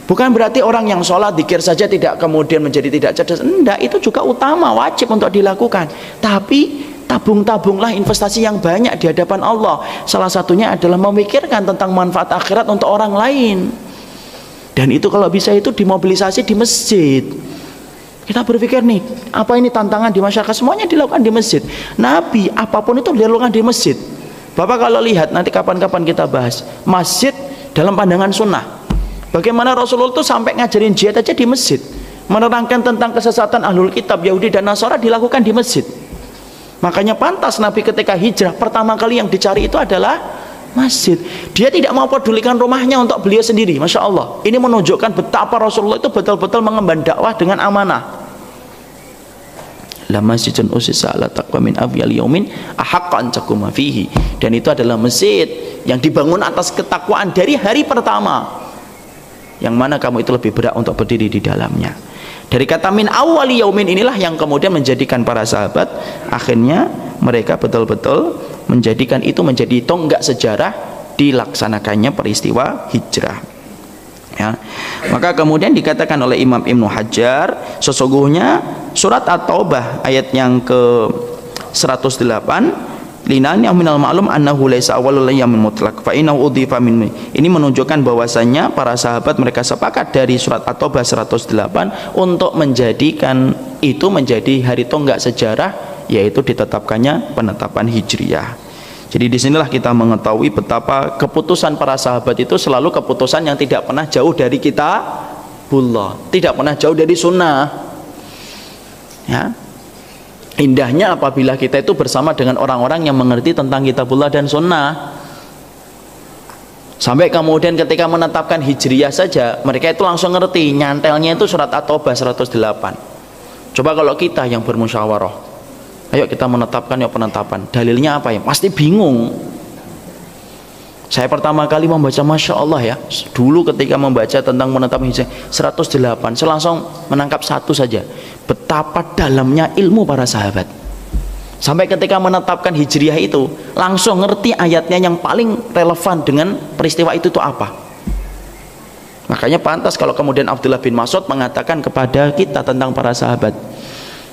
Bukan berarti orang yang sholat dzikir saja tidak kemudian menjadi tidak cerdas. Enggak, itu juga utama, wajib untuk dilakukan. Tapi tabung-tabunglah investasi yang banyak di hadapan Allah. Salah satunya adalah memikirkan tentang manfaat akhirat untuk orang lain. Dan itu kalau bisa itu dimobilisasi di masjid. Kita berpikir nih, apa ini tantangan di masyarakat, semuanya dilakukan di masjid. Nabi apapun itu dilakukan di masjid. Bapak kalau lihat nanti kapan-kapan kita bahas masjid dalam pandangan sunnah. Bagaimana Rasulullah itu sampai ngajarin jihad aja di masjid, menerangkan tentang kesesatan ahlul kitab Yahudi dan Nasara dilakukan di masjid. Makanya pantas Nabi ketika hijrah pertama kali yang dicari itu adalah masjid. Dia tidak mau pedulikan rumahnya untuk beliau sendiri. Masya Allah, ini menunjukkan betapa Rasulullah itu betul-betul mengemban dakwah dengan amanah. La masjidun usisa ala taqwa min awwal yaumin ahaqqa an taquma fihi. Dan itu adalah masjid yang dibangun atas ketakwaan dari hari pertama, yang mana kamu itu lebih berhak untuk berdiri di dalamnya. Dari kata min awwali yaumin inilah yang kemudian menjadikan para sahabat akhirnya mereka betul-betul menjadikan itu menjadi tonggak sejarah dilaksanakannya peristiwa hijrah. Ya. Maka kemudian dikatakan oleh Imam Ibnu Hajar, sesungguhnya surat At-Taubah ayat yang ke 108, linani minal ma'lum annahu laisa awwalul ayyamin mutlaq fa innahu udhifa min. Ini menunjukkan bahwasannya para sahabat mereka sepakat dari surat At-Taubah 108 untuk menjadikan itu menjadi hari tonggak sejarah, yaitu ditetapkannya penetapan hijriyah. Jadi disinilah kita mengetahui betapa keputusan para sahabat itu selalu keputusan yang tidak pernah jauh dari kitabullah, tidak pernah jauh dari sunnah. Ya. Indahnya apabila kita itu bersama dengan orang-orang yang mengerti tentang kitabullah dan sunnah. Sampai kemudian ketika menetapkan hijriyah saja, mereka itu langsung ngerti, nyantelnya itu surat At-Taubah 108. Coba kalau kita yang bermusyawarah, ayo kita menetapkan ya penetapan, dalilnya apa ya? Pasti bingung. Saya pertama kali membaca, Masya Allah ya, dulu ketika membaca tentang menetapkan hijriyah 108, saya langsung menangkap satu saja, betapa dalamnya ilmu para sahabat. Sampai ketika menetapkan hijriyah itu langsung ngerti ayatnya yang paling relevan dengan peristiwa itu apa. Makanya pantas kalau kemudian Abdullah bin Mas'ud mengatakan kepada kita tentang para sahabat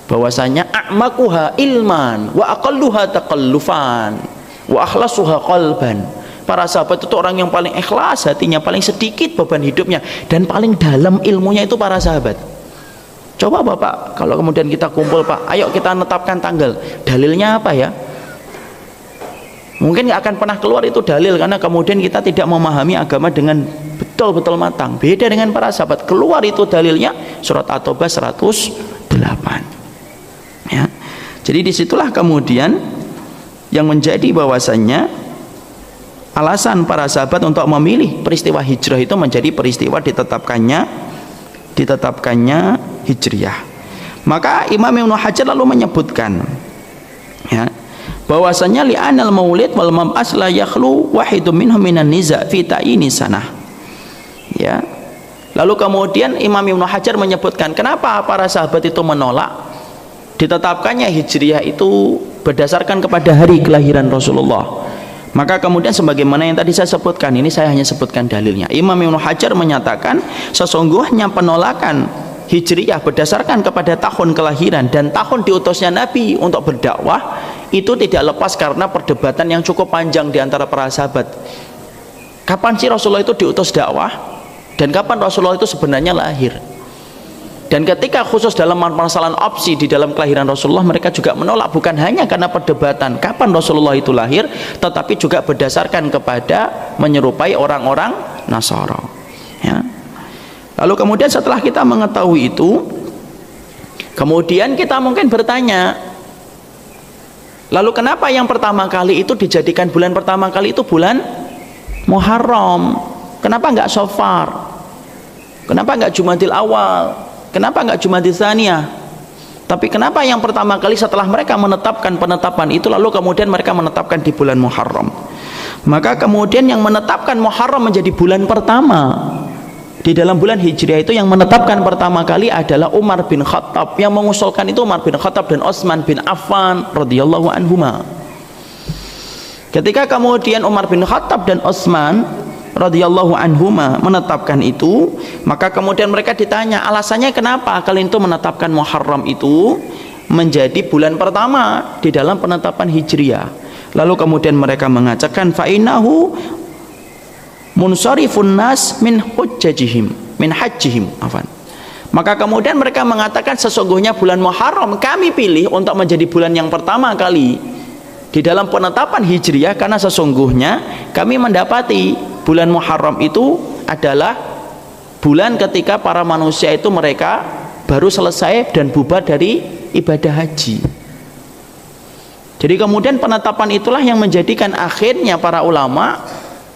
bahwasanya a'maquha ilman wa aqalluha taqallufan wa akhlasuha qalban. Para sahabat itu orang yang paling ikhlas hatinya, paling sedikit beban hidupnya, dan paling dalam ilmunya itu para sahabat. Coba Bapak, kalau kemudian kita kumpul Pak, ayo kita netapkan tanggal. Dalilnya apa ya? Mungkin nggak akan pernah keluar itu dalil, karena kemudian kita tidak memahami agama dengan betul-betul matang. Beda dengan para sahabat, keluar itu dalilnya surat At-Taubah 108. Ya. Jadi disitulah kemudian yang menjadi bahwasannya alasan para sahabat untuk memilih peristiwa hijrah itu menjadi peristiwa ditetapkannya hijriah. Maka Imam Ibnu Hajar lalu menyebutkan ya, bahwasanya li'anal maulid wal mab'as la yakhlu wahidun minhum minan niza' fi ta'yini sanah. Ya. Lalu kemudian Imam Ibnu Hajar menyebutkan kenapa para sahabat itu menolak ditetapkannya hijriah itu berdasarkan kepada hari kelahiran Rasulullah. Maka kemudian sebagaimana yang tadi saya sebutkan, ini saya hanya sebutkan dalilnya. Imam Ibnu Hajar menyatakan sesungguhnya penolakan hijriyah berdasarkan kepada tahun kelahiran dan tahun diutusnya Nabi untuk berdakwah itu tidak lepas karena perdebatan yang cukup panjang di antara para sahabat. Kapan sih Rasulullah itu diutus dakwah dan kapan Rasulullah itu sebenarnya lahir? Dan ketika khusus dalam permasalahan opsi di dalam kelahiran Rasulullah, mereka juga menolak bukan hanya karena perdebatan kapan Rasulullah itu lahir, tetapi juga berdasarkan kepada menyerupai orang-orang Nasara. Ya. Lalu kemudian setelah kita mengetahui itu, kemudian kita mungkin bertanya, lalu kenapa yang pertama kali itu dijadikan bulan pertama kali itu bulan Muharram? Kenapa enggak Safar? Kenapa enggak Jumadil Awal? Kenapa enggak Jumadil Tsaniyah? Tapi kenapa yang pertama kali setelah mereka menetapkan penetapan itu lalu kemudian mereka menetapkan di bulan Muharram? Maka kemudian yang menetapkan Muharram menjadi bulan pertama di dalam bulan Hijriah itu, yang menetapkan pertama kali adalah Umar bin Khattab. Yang mengusulkan itu Umar bin Khattab dan Utsman bin Affan radhiyallahu anhuma. Ketika kemudian Umar bin Khattab dan Utsman radhiyallahu anhuma menetapkan itu, maka kemudian mereka ditanya alasannya kenapa kalian itu menetapkan Muharram itu menjadi bulan pertama di dalam penetapan Hijriah. Lalu kemudian mereka mengatakan fa'inahu munsarifun nas min hajjihim. Maka kemudian mereka mengatakan sesungguhnya bulan Muharram kami pilih untuk menjadi bulan yang pertama kali di dalam penetapan Hijriah karena sesungguhnya kami mendapati bulan Muharram itu adalah bulan ketika para manusia itu mereka baru selesai dan bubar dari ibadah haji. Jadi kemudian penetapan itulah yang menjadikan akhirnya para ulama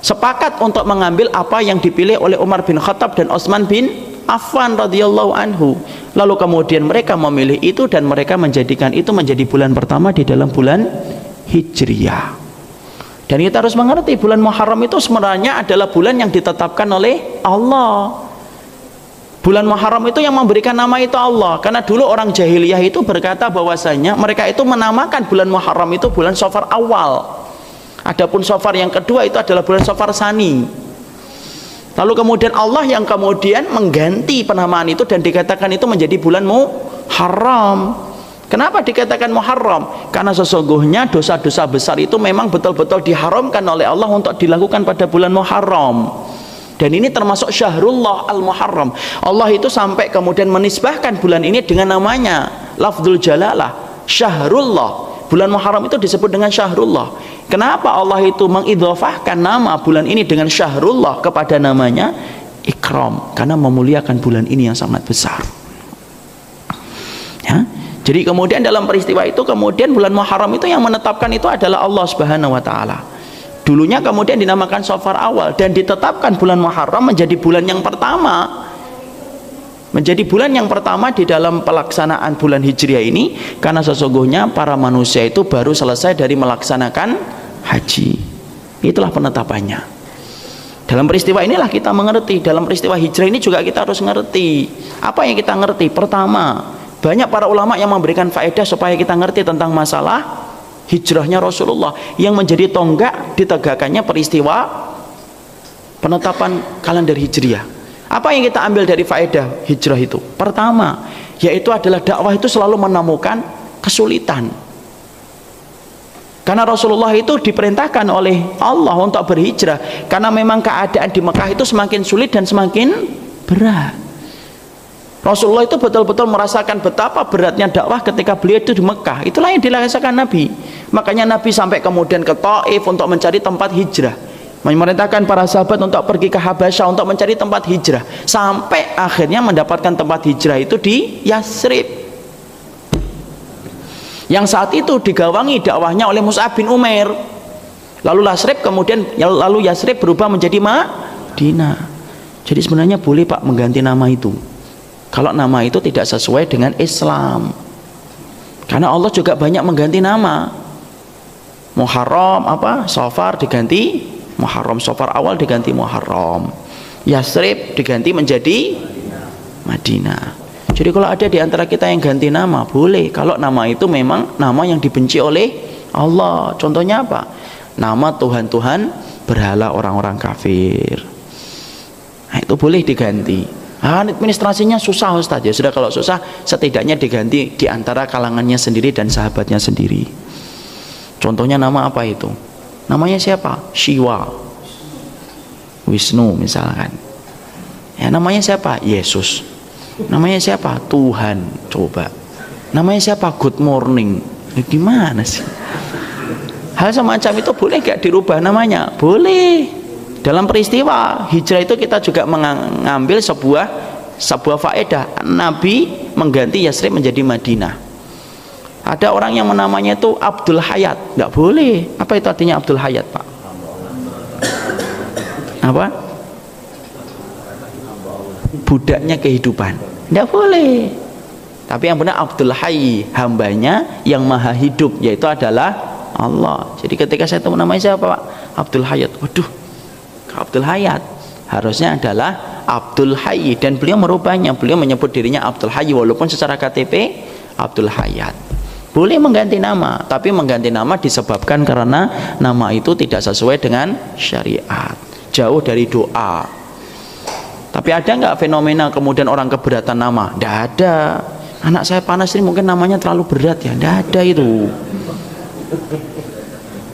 sepakat untuk mengambil apa yang dipilih oleh Umar bin Khattab dan Utsman bin Affan radhiyallahu anhu. Lalu kemudian mereka memilih itu dan mereka menjadikan itu menjadi bulan pertama di dalam bulan Hijriah. Dan kita harus mengerti bulan Muharram itu sebenarnya adalah bulan yang ditetapkan oleh Allah. Bulan Muharram itu yang memberikan nama itu Allah. Karena dulu orang jahiliyah itu berkata bahwasanya mereka itu menamakan bulan Muharram itu bulan Safar awal. Adapun Safar yang kedua itu adalah bulan Safar Sani. Lalu kemudian Allah yang kemudian mengganti penamaan itu dan dikatakan itu menjadi bulan Muharram. Kenapa dikatakan Muharram? Karena sesungguhnya dosa-dosa besar itu memang betul-betul diharamkan oleh Allah untuk dilakukan pada bulan Muharram. Dan ini termasuk Syahrullah Al-Muharram. Allah itu sampai kemudian menisbahkan bulan ini dengan namanya, lafzul jalalah, Syahrullah. Bulan Muharram itu disebut dengan Syahrullah. Kenapa Allah itu mengidhafahkan nama bulan ini dengan Syahrullah kepada namanya? Ikram, karena memuliakan bulan ini yang sangat besar. Ya. Jadi kemudian dalam peristiwa itu kemudian bulan Muharram itu yang menetapkan itu adalah Allah Subhanahu wa taala. Dulunya kemudian dinamakan Safar awal dan ditetapkan bulan Muharram menjadi bulan yang pertama. Menjadi bulan yang pertama di dalam pelaksanaan bulan Hijriah ini karena sesungguhnya para manusia itu baru selesai dari melaksanakan haji. Itulah penetapannya. Dalam peristiwa inilah kita mengerti, dalam peristiwa Hijrah ini juga kita harus mengerti. Apa yang kita ngerti? Pertama, banyak para ulama yang memberikan faedah supaya kita ngerti tentang masalah hijrahnya Rasulullah yang menjadi tonggak ditegakkannya peristiwa penetapan kalender Hijriah. Apa yang kita ambil dari faedah hijrah itu? Pertama, yaitu adalah dakwah itu selalu menemukan kesulitan. Karena Rasulullah itu diperintahkan oleh Allah untuk berhijrah karena memang keadaan di Mekah itu semakin sulit dan semakin berat. Rasulullah itu betul-betul merasakan betapa beratnya dakwah ketika beliau itu di Mekah. Itulah yang dirasakan Nabi. Makanya Nabi sampai kemudian ke Taif untuk mencari tempat hijrah, memerintahkan para sahabat untuk pergi ke Habasyah untuk mencari tempat hijrah, sampai akhirnya mendapatkan tempat hijrah itu di Yasrib, yang saat itu digawangi dakwahnya oleh Mus'ab bin Umair. Lalu Yasrib berubah menjadi Madinah. Jadi sebenarnya boleh Pak mengganti nama itu kalau nama itu tidak sesuai dengan Islam, karena Allah juga banyak mengganti nama. Muharram Safar diganti Muharram, Safar awal diganti Muharram, Yasrib diganti menjadi Madinah. Jadi kalau ada di antara kita yang ganti nama boleh, kalau nama itu memang nama yang dibenci oleh Allah. Contohnya apa? Nama Tuhan-Tuhan berhala orang-orang kafir, nah, itu boleh diganti. Administrasinya susah Ustaz, ya sudah, kalau susah setidaknya diganti di antara kalangannya sendiri dan sahabatnya sendiri. Contohnya nama apa itu? Namanya siapa? Shiva, Wisnu misalkan. Ya, namanya siapa? Yesus. Namanya siapa? Tuhan. Coba. Namanya siapa? Good morning. Ya, gimana sih? Hal semacam itu boleh gak dirubah namanya? Boleh. Dalam peristiwa hijrah itu kita juga mengambil sebuah faedah. Nabi mengganti Yasrib menjadi Madinah. Ada orang yang menamanya itu Abdul Hayat, nggak boleh. Apa itu artinya Abdul Hayat, Pak? Apa? Budaknya kehidupan, nggak boleh. Tapi yang benar Abdul Hayy, hambanya yang maha hidup, yaitu adalah Allah. Jadi ketika saya tahu namanya siapa, Pak? Abdul Hayat. Waduh, Abdul Hayat, harusnya adalah Abdul Hayy, dan beliau merubahnya. Beliau menyebut dirinya Abdul Hayy walaupun secara KTP Abdul Hayat. Boleh mengganti nama, tapi mengganti nama disebabkan karena nama itu tidak sesuai dengan syariat, jauh dari doa. Tapi ada nggak fenomena kemudian orang keberatan nama? Tidak ada. Anak saya Panas ini mungkin namanya terlalu berat ya, tidak ada itu.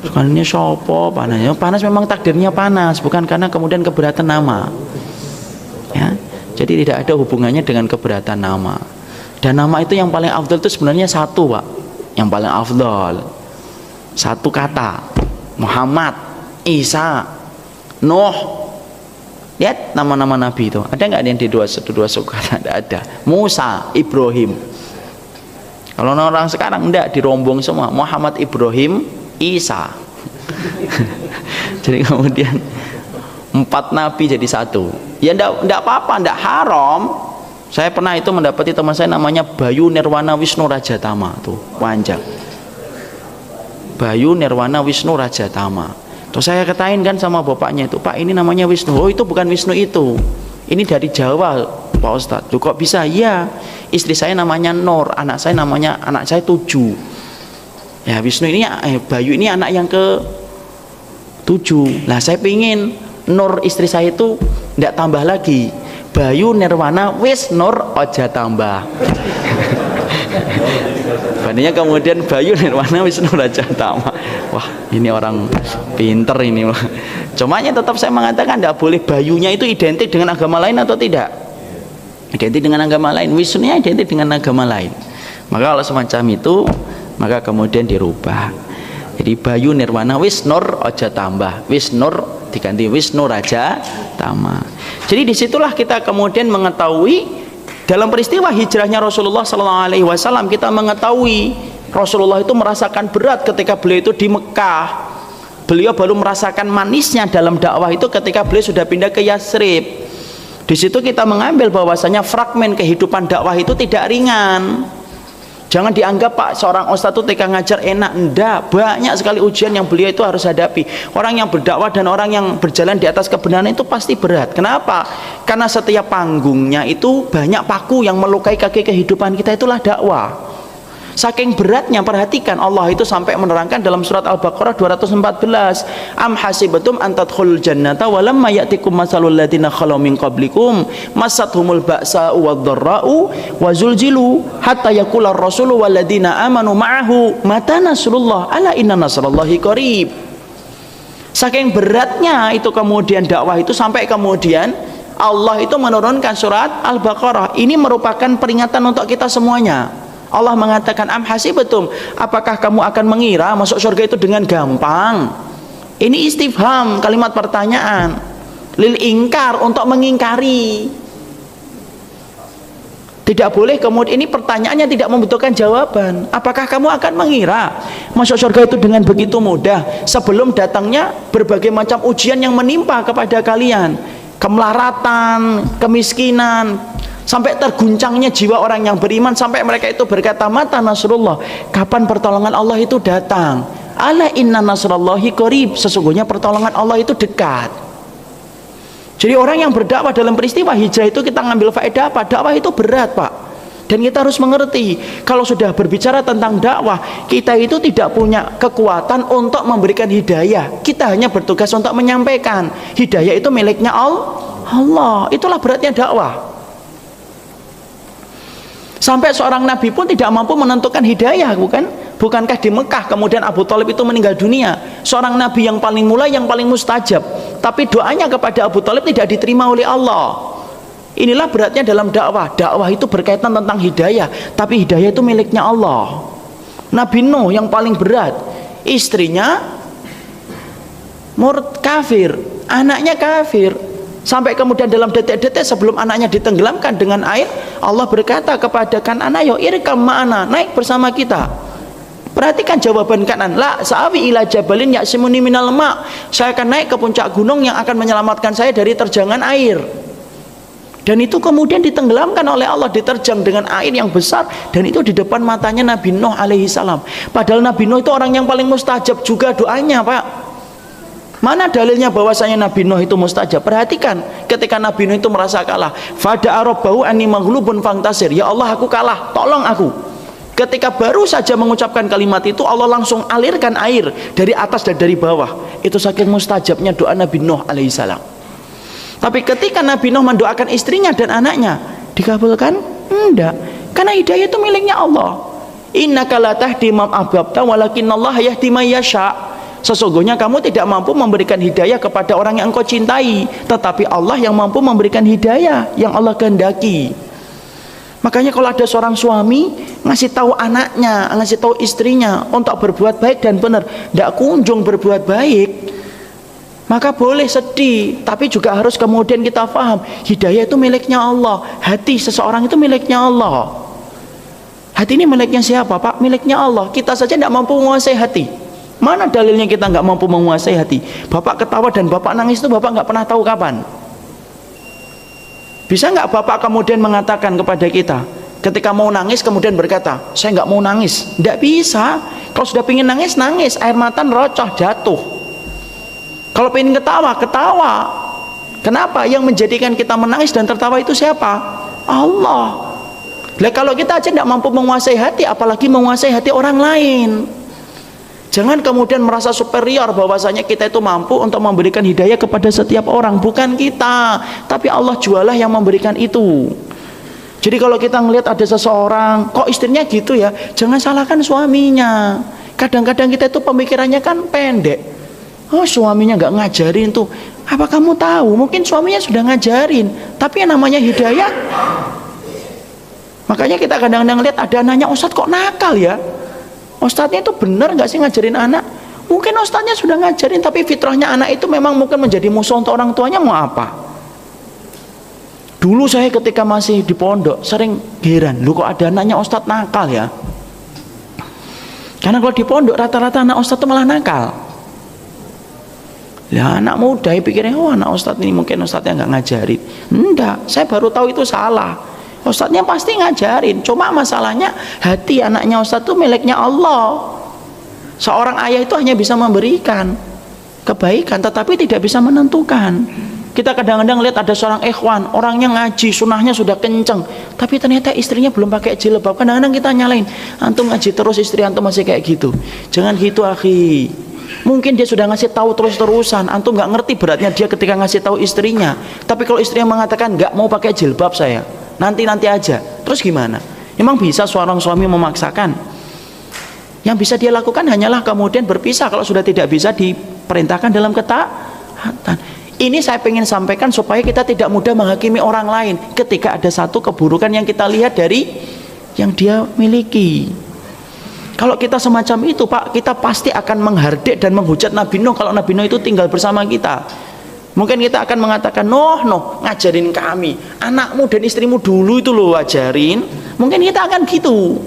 Sekarang sopo Panasnya, Panas memang takdirnya Panas, bukan karena kemudian keberatan nama, ya. Jadi tidak ada hubungannya dengan keberatan nama. Dan nama itu yang paling afdal itu sebenarnya satu, Pak. Yang paling afdal satu kata: Muhammad, Isa, Nuh. Lihat nama-nama Nabi itu, ada nggak yang di dua suku kata? Tidak ada. Musa, Ibrahim. Kalau orang sekarang enggak, dirombong semua. Muhammad, Ibrahim, Isa. Jadi kemudian 4 nabi jadi satu. Ya enggak apa-apa, enggak haram. Saya pernah itu mendapati teman saya namanya Bayu Nirwana Wisnu Rajatama, tuh panjang. Bayu Nirwana Wisnu Rajatama. Terus saya katain kan sama bapaknya itu, Pak ini namanya Wisnu. Oh itu bukan Wisnu itu, ini dari Jawa Pak Ustadz. Loh, kok bisa? Iya, istri saya namanya Nur, anak saya 7. Ya Wisnu ini, Bayu ini anak yang ke-7. Nah saya pingin Nur istri saya itu tidak tambah lagi, Bayu Nirwana wis Nur oja tambah. Bandingnya kemudian Bayu Nirwana wis Nur oja tambah. Wah ini orang pinter ini. Cumanya tetap saya mengatakan tidak boleh Bayunya itu identik dengan agama lain atau tidak. Identik dengan agama lain, Wisnunya identik dengan agama lain. Maka kalau semacam itu, maka kemudian dirubah. Jadi Bayu Nirwana Wisnur oja tambah, Wisnur diganti Wisnu Raja Tama. Jadi disitulah kita kemudian mengetahui dalam peristiwa hijrahnya Rasulullah SAW, kita mengetahui Rasulullah itu merasakan berat ketika beliau itu di Mekah. Beliau baru merasakan manisnya dalam dakwah itu ketika beliau sudah pindah ke Yasrib. Di situ kita mengambil bahwasanya fragmen kehidupan dakwah itu tidak ringan. Jangan dianggap Pak seorang ustadz itu ketika ngajar enak, enggak. Banyak sekali ujian yang beliau itu harus hadapi. Orang yang berdakwah dan orang yang berjalan di atas kebenaran itu pasti berat. Kenapa? Karena setiap panggungnya itu banyak paku yang melukai kaki kehidupan kita, itulah dakwah. Saking beratnya, perhatikan Allah itu sampai menerangkan dalam surat Al-Baqarah 214, am hasibatum an tadkhulul jannata walamma ya'tikum masalul ladzina khalu min qablikum masathumul ba'sa wad-dharra'u wazulzilu hatta yaqular rasulu wal ladzina amanu ma'ahu mata nasrullah ala inna nasrallahi qarib. Saking beratnya itu kemudian dakwah itu sampai kemudian Allah itu menurunkan surat Al-Baqarah. Ini merupakan peringatan untuk kita semuanya. Allah mengatakan, am hasibatum, apakah kamu akan mengira masuk surga itu dengan gampang? Ini istifham, kalimat pertanyaan, lil ingkar, untuk mengingkari. Tidak boleh kemudian, ini pertanyaannya tidak membutuhkan jawaban. Apakah kamu akan mengira masuk surga itu dengan begitu mudah sebelum datangnya berbagai macam ujian yang menimpa kepada kalian, kemelaratan, kemiskinan, sampai terguncangnya jiwa orang yang beriman, sampai mereka itu berkata, mata nasrullah, kapan pertolongan Allah itu datang? Ala inna nasrallahi qarib, sesungguhnya pertolongan Allah itu dekat. Jadi orang yang berdakwah dalam peristiwa hijrah itu kita ngambil faedah apa? Dakwah itu berat, Pak. Dan kita harus mengerti, kalau sudah berbicara tentang dakwah, kita itu tidak punya kekuatan untuk memberikan hidayah. Kita hanya bertugas untuk menyampaikan. Hidayah itu miliknya Allah. Itulah beratnya dakwah. Sampai seorang nabi pun tidak mampu menentukan hidayah, bukan? Bukankah di Mekah kemudian Abu Thalib itu meninggal dunia, seorang nabi yang paling mulai, yang paling mustajab, tapi doanya kepada Abu Thalib tidak diterima oleh Allah. Inilah beratnya dalam dakwah. Dakwah itu berkaitan tentang hidayah, tapi hidayah itu miliknya Allah. Nabi Nuh yang paling berat, istrinya kafir, anaknya kafir, sampai kemudian dalam detik-detik sebelum anaknya ditenggelamkan dengan air, Allah berkata kepada Kan'an, yo irkam ma'ana, naik bersama kita. Perhatikan jawaban Kan'an, la sa'awi ila jabalin ya'simuni minal ma', saya akan naik ke puncak gunung yang akan menyelamatkan saya dari terjangan air. Dan itu kemudian ditenggelamkan oleh Allah, diterjang dengan air yang besar, dan itu di depan matanya Nabi Nuh alaihi salam. Padahal Nabi Nuh itu orang yang paling mustajab juga doanya, Pak. Mana dalilnya bahwasanya Nabi Nuh itu mustajab? Perhatikan, ketika Nabi Nuh itu merasa kalah, fada'a rabbahu anni maghlubun fantasir, ya Allah aku kalah, tolong aku. Ketika baru saja mengucapkan kalimat itu, Allah langsung alirkan air dari atas dan dari bawah. Itu saking mustajabnya doa Nabi Nuh alaihissalam. Tapi ketika Nabi Nuh mendoakan istrinya dan anaknya, dikabulkan? Enggak, karena hidayah itu miliknya Allah. Innaka la tahdi man ahbabta walakinnallaha yahdi man yasha. Sesungguhnya kamu tidak mampu memberikan hidayah kepada orang yang engkau cintai, tetapi Allah yang mampu memberikan hidayah yang Allah kehendaki. Makanya kalau ada seorang suami ngasih tahu anaknya, ngasih tahu istrinya untuk berbuat baik dan benar, tidak kunjung berbuat baik, maka boleh sedih, tapi juga harus kemudian kita paham, hidayah itu miliknya Allah. Hati seseorang itu miliknya Allah. Hati ini miliknya siapa, Pak? Miliknya Allah. Kita saja tidak mampu menguasai hati. Mana dalilnya kita nggak mampu menguasai hati? Bapak ketawa dan bapak nangis itu bapak nggak pernah tahu kapan. Bisa nggak bapak kemudian mengatakan kepada kita, ketika mau nangis kemudian berkata, saya nggak mau nangis? Nggak bisa. Kalau sudah pingin nangis, nangis, air mata nerocoh jatuh. Kalau pengen ketawa, ketawa. Kenapa? Yang menjadikan kita menangis dan tertawa itu siapa? Allah. Lah kalau kita aja tidak mampu menguasai hati, apalagi menguasai hati orang lain. Jangan kemudian merasa superior bahwasanya kita itu mampu untuk memberikan hidayah kepada setiap orang. Bukan kita, tapi Allah jualah yang memberikan itu. Jadi kalau kita ngelihat ada seseorang, kok istrinya gitu ya, jangan salahkan suaminya. Kadang-kadang kita itu pemikirannya kan pendek. Oh, suaminya nggak ngajarin tuh. Apa kamu tahu? Mungkin suaminya sudah ngajarin, tapi yang namanya hidayah. Makanya kita kadang-kadang lihat ada anaknya, Ustadz kok nakal ya? Ustadznya itu benar nggak sih ngajarin anak? Mungkin ustadznya sudah ngajarin, tapi fitrahnya anak itu memang mungkin menjadi musuh untuk orang tuanya. Mau apa? Dulu saya ketika masih di pondok sering heran, lu kok ada anaknya ustadz nakal ya? Karena kalau di pondok rata-rata anak ustadz itu malah nakal. Lah anak muda pikirnya, oh anak ustadz ini mungkin ustadznya nggak ngajarin. Enggak, saya baru tahu itu salah. Ustadznya pasti ngajarin, cuma masalahnya hati anaknya ustadz itu miliknya Allah. Seorang ayah itu hanya bisa memberikan kebaikan, tetapi tidak bisa menentukan. Kita kadang-kadang lihat ada seorang ikhwan, orangnya ngaji, sunahnya sudah kenceng, tapi ternyata istrinya belum pakai jilbab. Kadang-kadang kita nyalain, antum ngaji terus istri antum masih kayak gitu. Jangan gitu akhi. Mungkin dia sudah ngasih tahu terus-terusan, antum nggak ngerti beratnya dia ketika ngasih tahu istrinya. Tapi kalau istrinya mengatakan nggak mau pakai jilbab saya, nanti aja, terus gimana? Memang bisa seorang suami memaksakan? Yang bisa dia lakukan hanyalah kemudian berpisah kalau sudah tidak bisa diperintahkan dalam ketaatan. Ini saya ingin sampaikan supaya kita tidak mudah menghakimi orang lain ketika ada satu keburukan yang kita lihat dari yang dia miliki. Kalau kita semacam itu Pak, kita pasti akan menghardik dan menghujat Nabi Nuh kalau Nabi Nuh itu tinggal bersama kita. Mungkin kita akan mengatakan, Nuh, ngajarin kami, anakmu dan istrimu dulu itu loh ajarin. Mungkin kita akan gitu.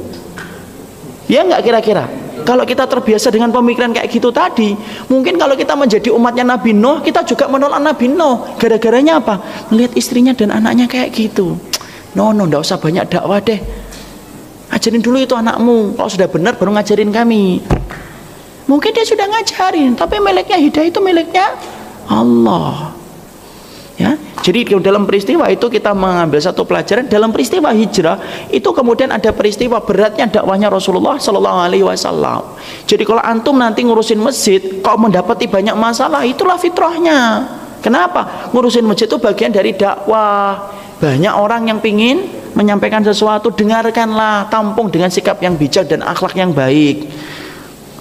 Ya enggak kira-kira? Kalau kita terbiasa dengan pemikiran kayak gitu tadi, mungkin kalau kita menjadi umatnya Nabi Nuh, kita juga menolak Nabi Nuh. Gara-garanya apa? Melihat istrinya dan anaknya kayak gitu. Enggak usah banyak dakwah deh. Ajarin dulu itu anakmu. Kalau sudah benar baru ngajarin kami. Mungkin dia sudah ngajarin, tapi miliknya hidayah itu miliknya Allah. Ya, jadi dalam peristiwa itu kita mengambil satu pelajaran. Dalam peristiwa hijrah itu kemudian ada peristiwa beratnya dakwahnya Rasulullah Sallallahu Alaihi Wasallam. Jadi kalau antum nanti ngurusin masjid, kau mendapati banyak masalah, itulah fitrahnya. Kenapa? Ngurusin masjid itu bagian dari dakwah. Banyak orang yang pingin menyampaikan sesuatu, dengarkanlah, tampung dengan sikap yang bijak dan akhlak yang baik.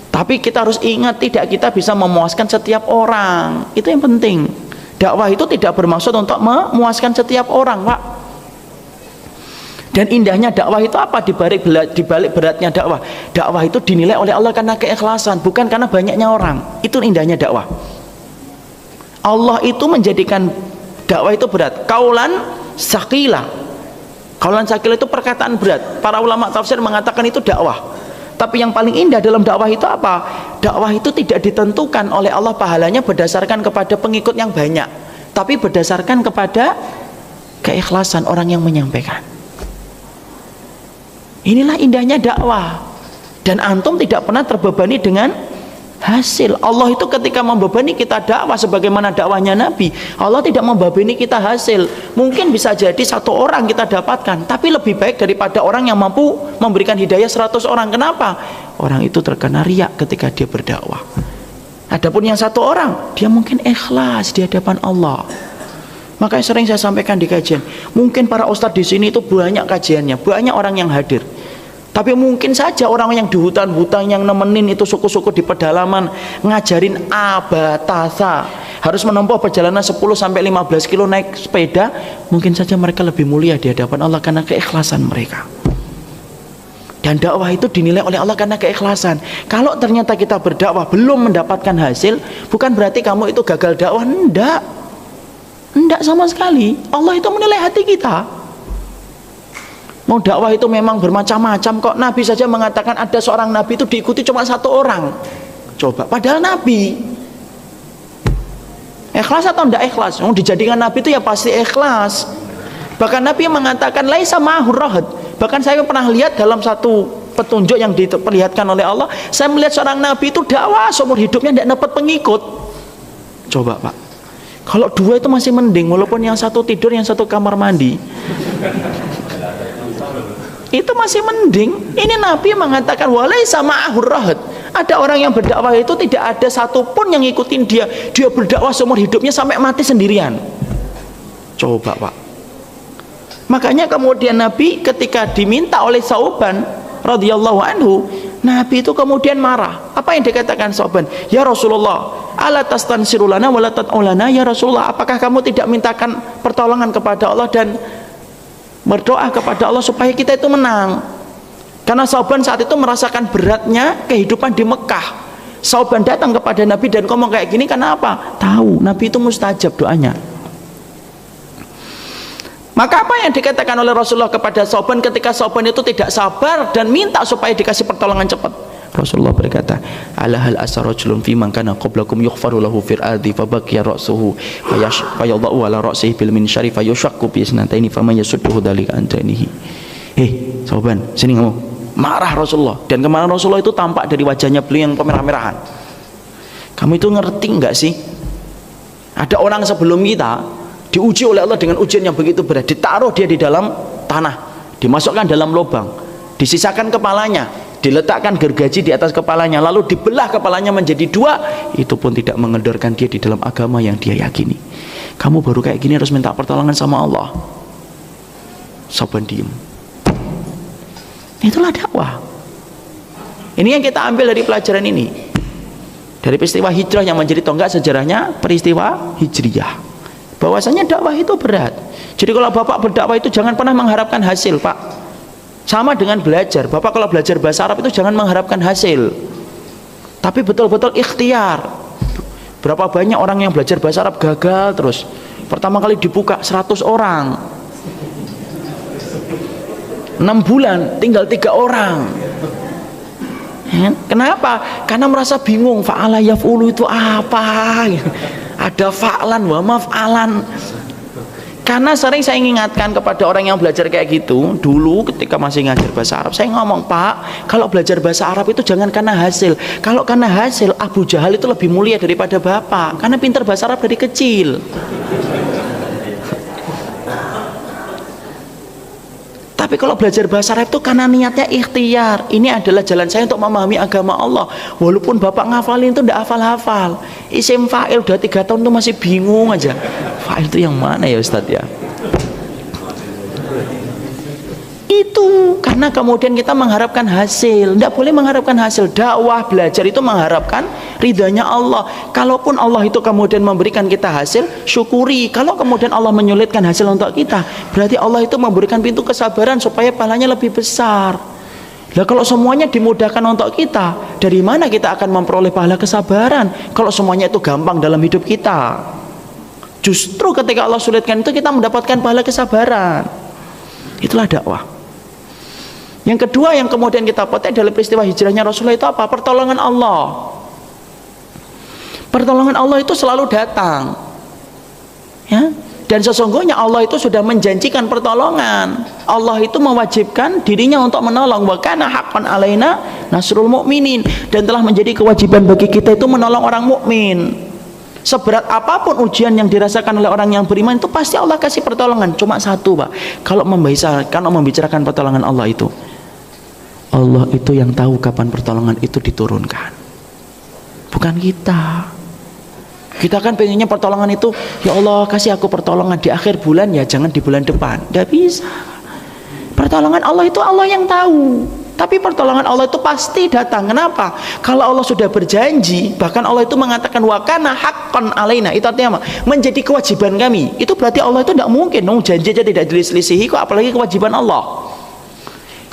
Tapi kita harus ingat, tidak kita bisa memuaskan setiap orang. Itu yang penting. Dakwah itu tidak bermaksud untuk memuaskan setiap orang, Pak. Dan indahnya dakwah itu apa? Di balik beratnya dakwah. Dakwah itu dinilai oleh Allah karena keikhlasan, bukan karena banyaknya orang. Itu indahnya dakwah. Allah itu menjadikan dakwah itu berat. Kaulan sakila. Kaulan sakila itu perkataan berat. Para ulama tafsir mengatakan itu dakwah. Tapi yang paling indah dalam dakwah itu apa? Dakwah itu tidak ditentukan oleh Allah pahalanya berdasarkan kepada pengikut yang banyak, tapi berdasarkan kepada keikhlasan orang yang menyampaikan. Inilah indahnya dakwah. Dan antum tidak pernah terbebani dengan hasil. Allah itu ketika membebani kita dakwah sebagaimana dakwahnya Nabi, Allah tidak membebani kita hasil. Mungkin bisa jadi 1 orang kita dapatkan, tapi lebih baik daripada orang yang mampu memberikan hidayah 100 orang. Kenapa? Orang itu terkena riak ketika dia berdakwah. Adapun yang 1 orang, dia mungkin ikhlas di hadapan Allah. Makanya sering saya sampaikan di kajian, mungkin para ustadz di sini itu banyak kajiannya, banyak orang yang hadir. Tapi mungkin saja orang yang di hutan-hutan yang nemenin itu suku-suku di pedalaman ngajarin abatasa, harus menempuh perjalanan 10-15 kilo naik sepeda, mungkin saja mereka lebih mulia di hadapan Allah karena keikhlasan mereka. Dan dakwah itu dinilai oleh Allah karena keikhlasan. Kalau ternyata kita berdakwah belum mendapatkan hasil, bukan berarti kamu itu gagal dakwah. Enggak sama sekali. Allah itu menilai hati kita. Mau dakwah itu memang bermacam-macam kok. Nabi saja mengatakan ada seorang nabi itu diikuti cuma 1 orang. Coba, padahal nabi. Ikhlas atau tidak ikhlas? Mau dijadikan nabi itu ya pasti ikhlas. Bahkan Nabi mengatakan laisa ma'ahur rahad. Bahkan saya pernah lihat dalam satu petunjuk yang diperlihatkan oleh Allah, saya melihat seorang nabi itu dakwah seumur hidupnya tidak dapat pengikut. Coba Pak, kalau 2 itu masih mending, walaupun yang 1 tidur, yang 1 kamar mandi, itu masih mending. Ini Nabi mengatakan walaisa ma'ahur rahad. Ada orang yang berdakwah itu tidak ada satupun yang ngikutin dia. Dia berdakwah seumur hidupnya sampai mati sendirian. Coba Pak. Makanya kemudian Nabi ketika diminta oleh Sauban radhiyallahu anhu, Nabi itu kemudian marah. Apa yang dikatakan Sauban? Ya Rasulullah, ala tastansiru lana wala tat'ulana. Ya Rasulullah, apakah kamu tidak mintakan pertolongan kepada Allah dan berdoa kepada Allah supaya kita itu menang? Karena Sauban saat itu merasakan beratnya kehidupan di Mekah. Sauban datang kepada Nabi dan ngomong kayak gini, kenapa? Tahu Nabi itu mustajab doanya. Maka apa yang dikatakan oleh Rasulullah kepada Sauban ketika Sauban itu tidak sabar dan minta supaya dikasih pertolongan cepat? Rasulullah berkata, ala hal asarajulun fi man kana qablakum yughfaru lahu fil ardi fabaqiya ra'suhu fayadau ala ra'sihi bil minsyari fayushaqqu bi isnataini faman yasudduhu dalika an danihi. Sauban, sini kamu. Marah Rasulullah, dan kemarahan Rasulullah itu tampak dari wajahnya beliau yang pemerah-merahan. Kamu itu ngerti enggak sih? Ada orang sebelum kita diuji oleh Allah dengan ujian yang begitu berat, ditaruh dia di dalam tanah, dimasukkan dalam lubang, disisakan kepalanya, diletakkan gergaji di atas kepalanya, lalu dibelah kepalanya menjadi 2, itu pun tidak mengendorkan dia di dalam agama yang dia yakini. Kamu baru kayak gini harus minta pertolongan sama Allah. Sauban diem. Itulah dakwah. Ini yang kita ambil dari pelajaran ini. Dari peristiwa hijrah yang menjadi tonggak sejarahnya peristiwa hijriyah. Bahwasanya dakwah itu berat. Jadi kalau Bapak berdakwah itu jangan pernah mengharapkan hasil, Pak. Sama dengan belajar. Bapak kalau belajar bahasa Arab itu jangan mengharapkan hasil. Tapi betul-betul ikhtiar. Berapa banyak orang yang belajar bahasa Arab gagal terus. Pertama kali dibuka 100 orang. 6 bulan tinggal 3 orang. Kenapa? Karena merasa bingung, fa'ala yaf'ulu itu apa? Ada fa'lan wa maf'alan. Karena sering saya ingatkan kepada orang yang belajar kayak gitu, dulu ketika masih ngajar bahasa Arab, saya ngomong, Pak, kalau belajar bahasa Arab itu jangan karena hasil. Kalau karena hasil, Abu Jahal itu lebih mulia daripada Bapak, karena pintar bahasa Arab dari kecil. Tapi kalau belajar bahasa Arab itu karena niatnya ikhtiar. Ini adalah jalan saya untuk memahami agama Allah. Walaupun Bapak ngafalin itu tidak hafal-hafal. Isim fa'il udah 3 tahun itu masih bingung aja. Fa'il itu yang mana ya Ustadz ya? Itu karena kemudian kita mengharapkan hasil. Tidak boleh mengharapkan hasil. Dakwah, belajar itu mengharapkan ridhanya Allah. Kalaupun Allah itu kemudian memberikan kita hasil, syukuri. Kalau kemudian Allah menyulitkan hasil untuk kita, berarti Allah itu memberikan pintu kesabaran supaya pahalanya lebih besar. Nah, kalau semuanya dimudahkan untuk kita, dari mana kita akan memperoleh pahala kesabaran? Kalau semuanya itu gampang dalam hidup kita. Justru ketika Allah sulitkan itu kita mendapatkan pahala kesabaran. Itulah dakwah. Yang kedua yang kemudian kita potret dari peristiwa hijrahnya Rasulullah itu apa? Pertolongan Allah. Pertolongan Allah itu selalu datang. Ya? Dan sesungguhnya Allah itu sudah menjanjikan pertolongan. Allah itu mewajibkan dirinya untuk menolong. Wa kana haqqan alaina nasrul mu'minin. Dan telah menjadi kewajiban bagi kita itu menolong orang mukmin. Seberat apapun ujian yang dirasakan oleh orang yang beriman itu pasti Allah kasih pertolongan. Cuma satu, Pak. Kalau membicarakan pertolongan Allah itu, Allah itu yang tahu kapan pertolongan itu diturunkan, bukan kita. Kita kan pengennya pertolongan itu, ya Allah kasih aku pertolongan di akhir bulan ya, jangan di bulan depan. Tidak bisa. Pertolongan Allah itu Allah yang tahu. Tapi pertolongan Allah itu pasti datang. Kenapa? Kalau Allah sudah berjanji, bahkan Allah itu mengatakan wa kana haqqan alaina, itu artinya apa? Menjadi kewajiban kami. Itu berarti Allah itu tidak mungkin janji aja tidak diselisihi, kok apalagi kewajiban Allah.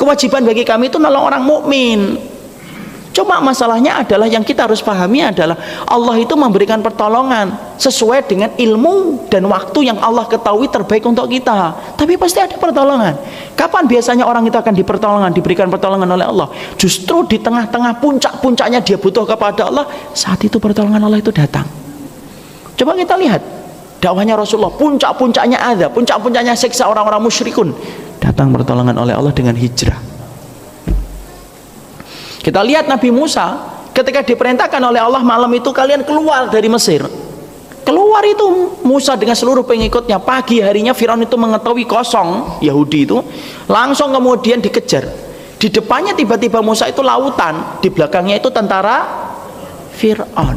Kewajiban bagi kami itu nolong orang mukmin. Cuma masalahnya adalah yang kita harus pahami adalah Allah itu memberikan pertolongan sesuai dengan ilmu dan waktu yang Allah ketahui terbaik untuk kita. Tapi pasti ada pertolongan. Kapan biasanya orang itu akan diberikan pertolongan oleh Allah? Justru di tengah-tengah puncak-puncaknya dia butuh kepada Allah, saat itu pertolongan Allah itu datang. Coba kita lihat dakwahnya Rasulullah, puncak-puncaknya ada, puncak-puncaknya siksa orang-orang musyrikun, datang pertolongan oleh Allah dengan hijrah. Kita lihat Nabi Musa ketika diperintahkan oleh Allah malam itu kalian keluar dari Mesir. Keluar itu Musa dengan seluruh pengikutnya. Pagi harinya Firaun itu mengetahui kosong Yahudi itu, langsung kemudian dikejar. Di depannya tiba-tiba Musa itu lautan, di belakangnya itu tentara Firaun.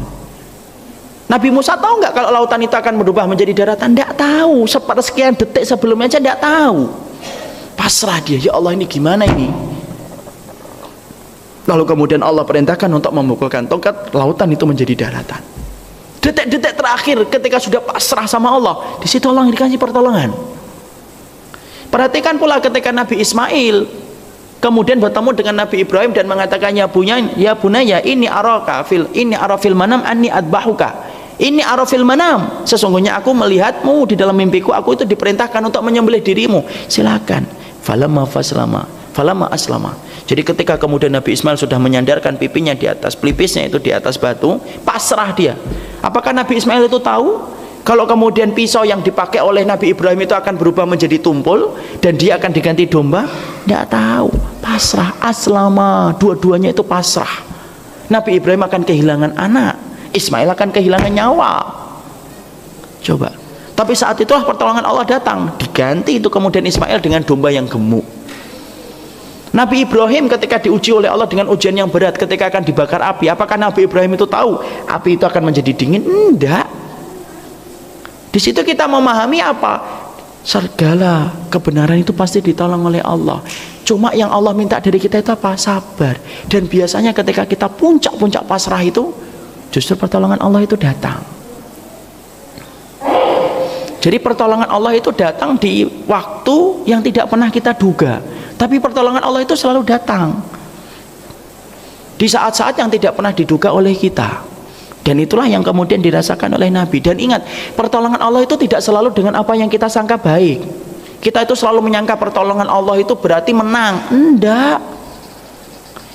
Nabi Musa tahu nggak kalau lautan itu akan berubah menjadi daratan? Tidak tahu. Sepersekian detik sebelumnya aja tidak tahu. Pasrah dia, ya Allah ini gimana ini? Lalu kemudian Allah perintahkan untuk memukulkan tongkat, lautan itu menjadi daratan. Detik-detik terakhir ketika sudah pasrah sama Allah, di situ Allah dikasih pertolongan. Perhatikan pula ketika Nabi Ismail kemudian bertemu dengan Nabi Ibrahim dan mengatakannya, ya bunaya ini arafil manam anni adbahuka. Ini arafil manam, sesungguhnya aku melihatmu di dalam mimpiku, aku itu diperintahkan untuk menyembelih dirimu. Silakan. Falamma aslama. Jadi ketika kemudian Nabi Ismail sudah menyandarkan pipinya di atas, pelipisnya itu di atas batu, pasrah dia. Apakah Nabi Ismail itu tahu kalau kemudian pisau yang dipakai oleh Nabi Ibrahim itu akan berubah menjadi tumpul dan dia akan diganti domba? Tidak tahu. Pasrah, aslama, dua-duanya itu pasrah. Nabi Ibrahim akan kehilangan anak, Ismail akan kehilangan nyawa. Coba. Tapi saat itulah pertolongan Allah datang, diganti itu kemudian Ismail dengan domba yang gemuk. Nabi Ibrahim ketika diuji oleh Allah dengan ujian yang berat ketika akan dibakar api, apakah Nabi Ibrahim itu tahu api itu akan menjadi dingin? Enggak. Di situ kita memahami apa? Segala kebenaran itu pasti ditolong oleh Allah. Cuma yang Allah minta dari kita itu apa? Sabar. Dan biasanya ketika kita puncak-puncak pasrah itu, Justru pertolongan Allah itu datang. Jadi pertolongan Allah itu datang di waktu yang tidak pernah kita duga, tapi pertolongan Allah itu selalu datang di saat-saat yang tidak pernah diduga oleh kita. Dan itulah yang kemudian dirasakan oleh Nabi. Dan ingat, pertolongan Allah itu tidak selalu dengan apa yang kita sangka baik. Kita itu selalu menyangka pertolongan Allah itu berarti menang. Enggak.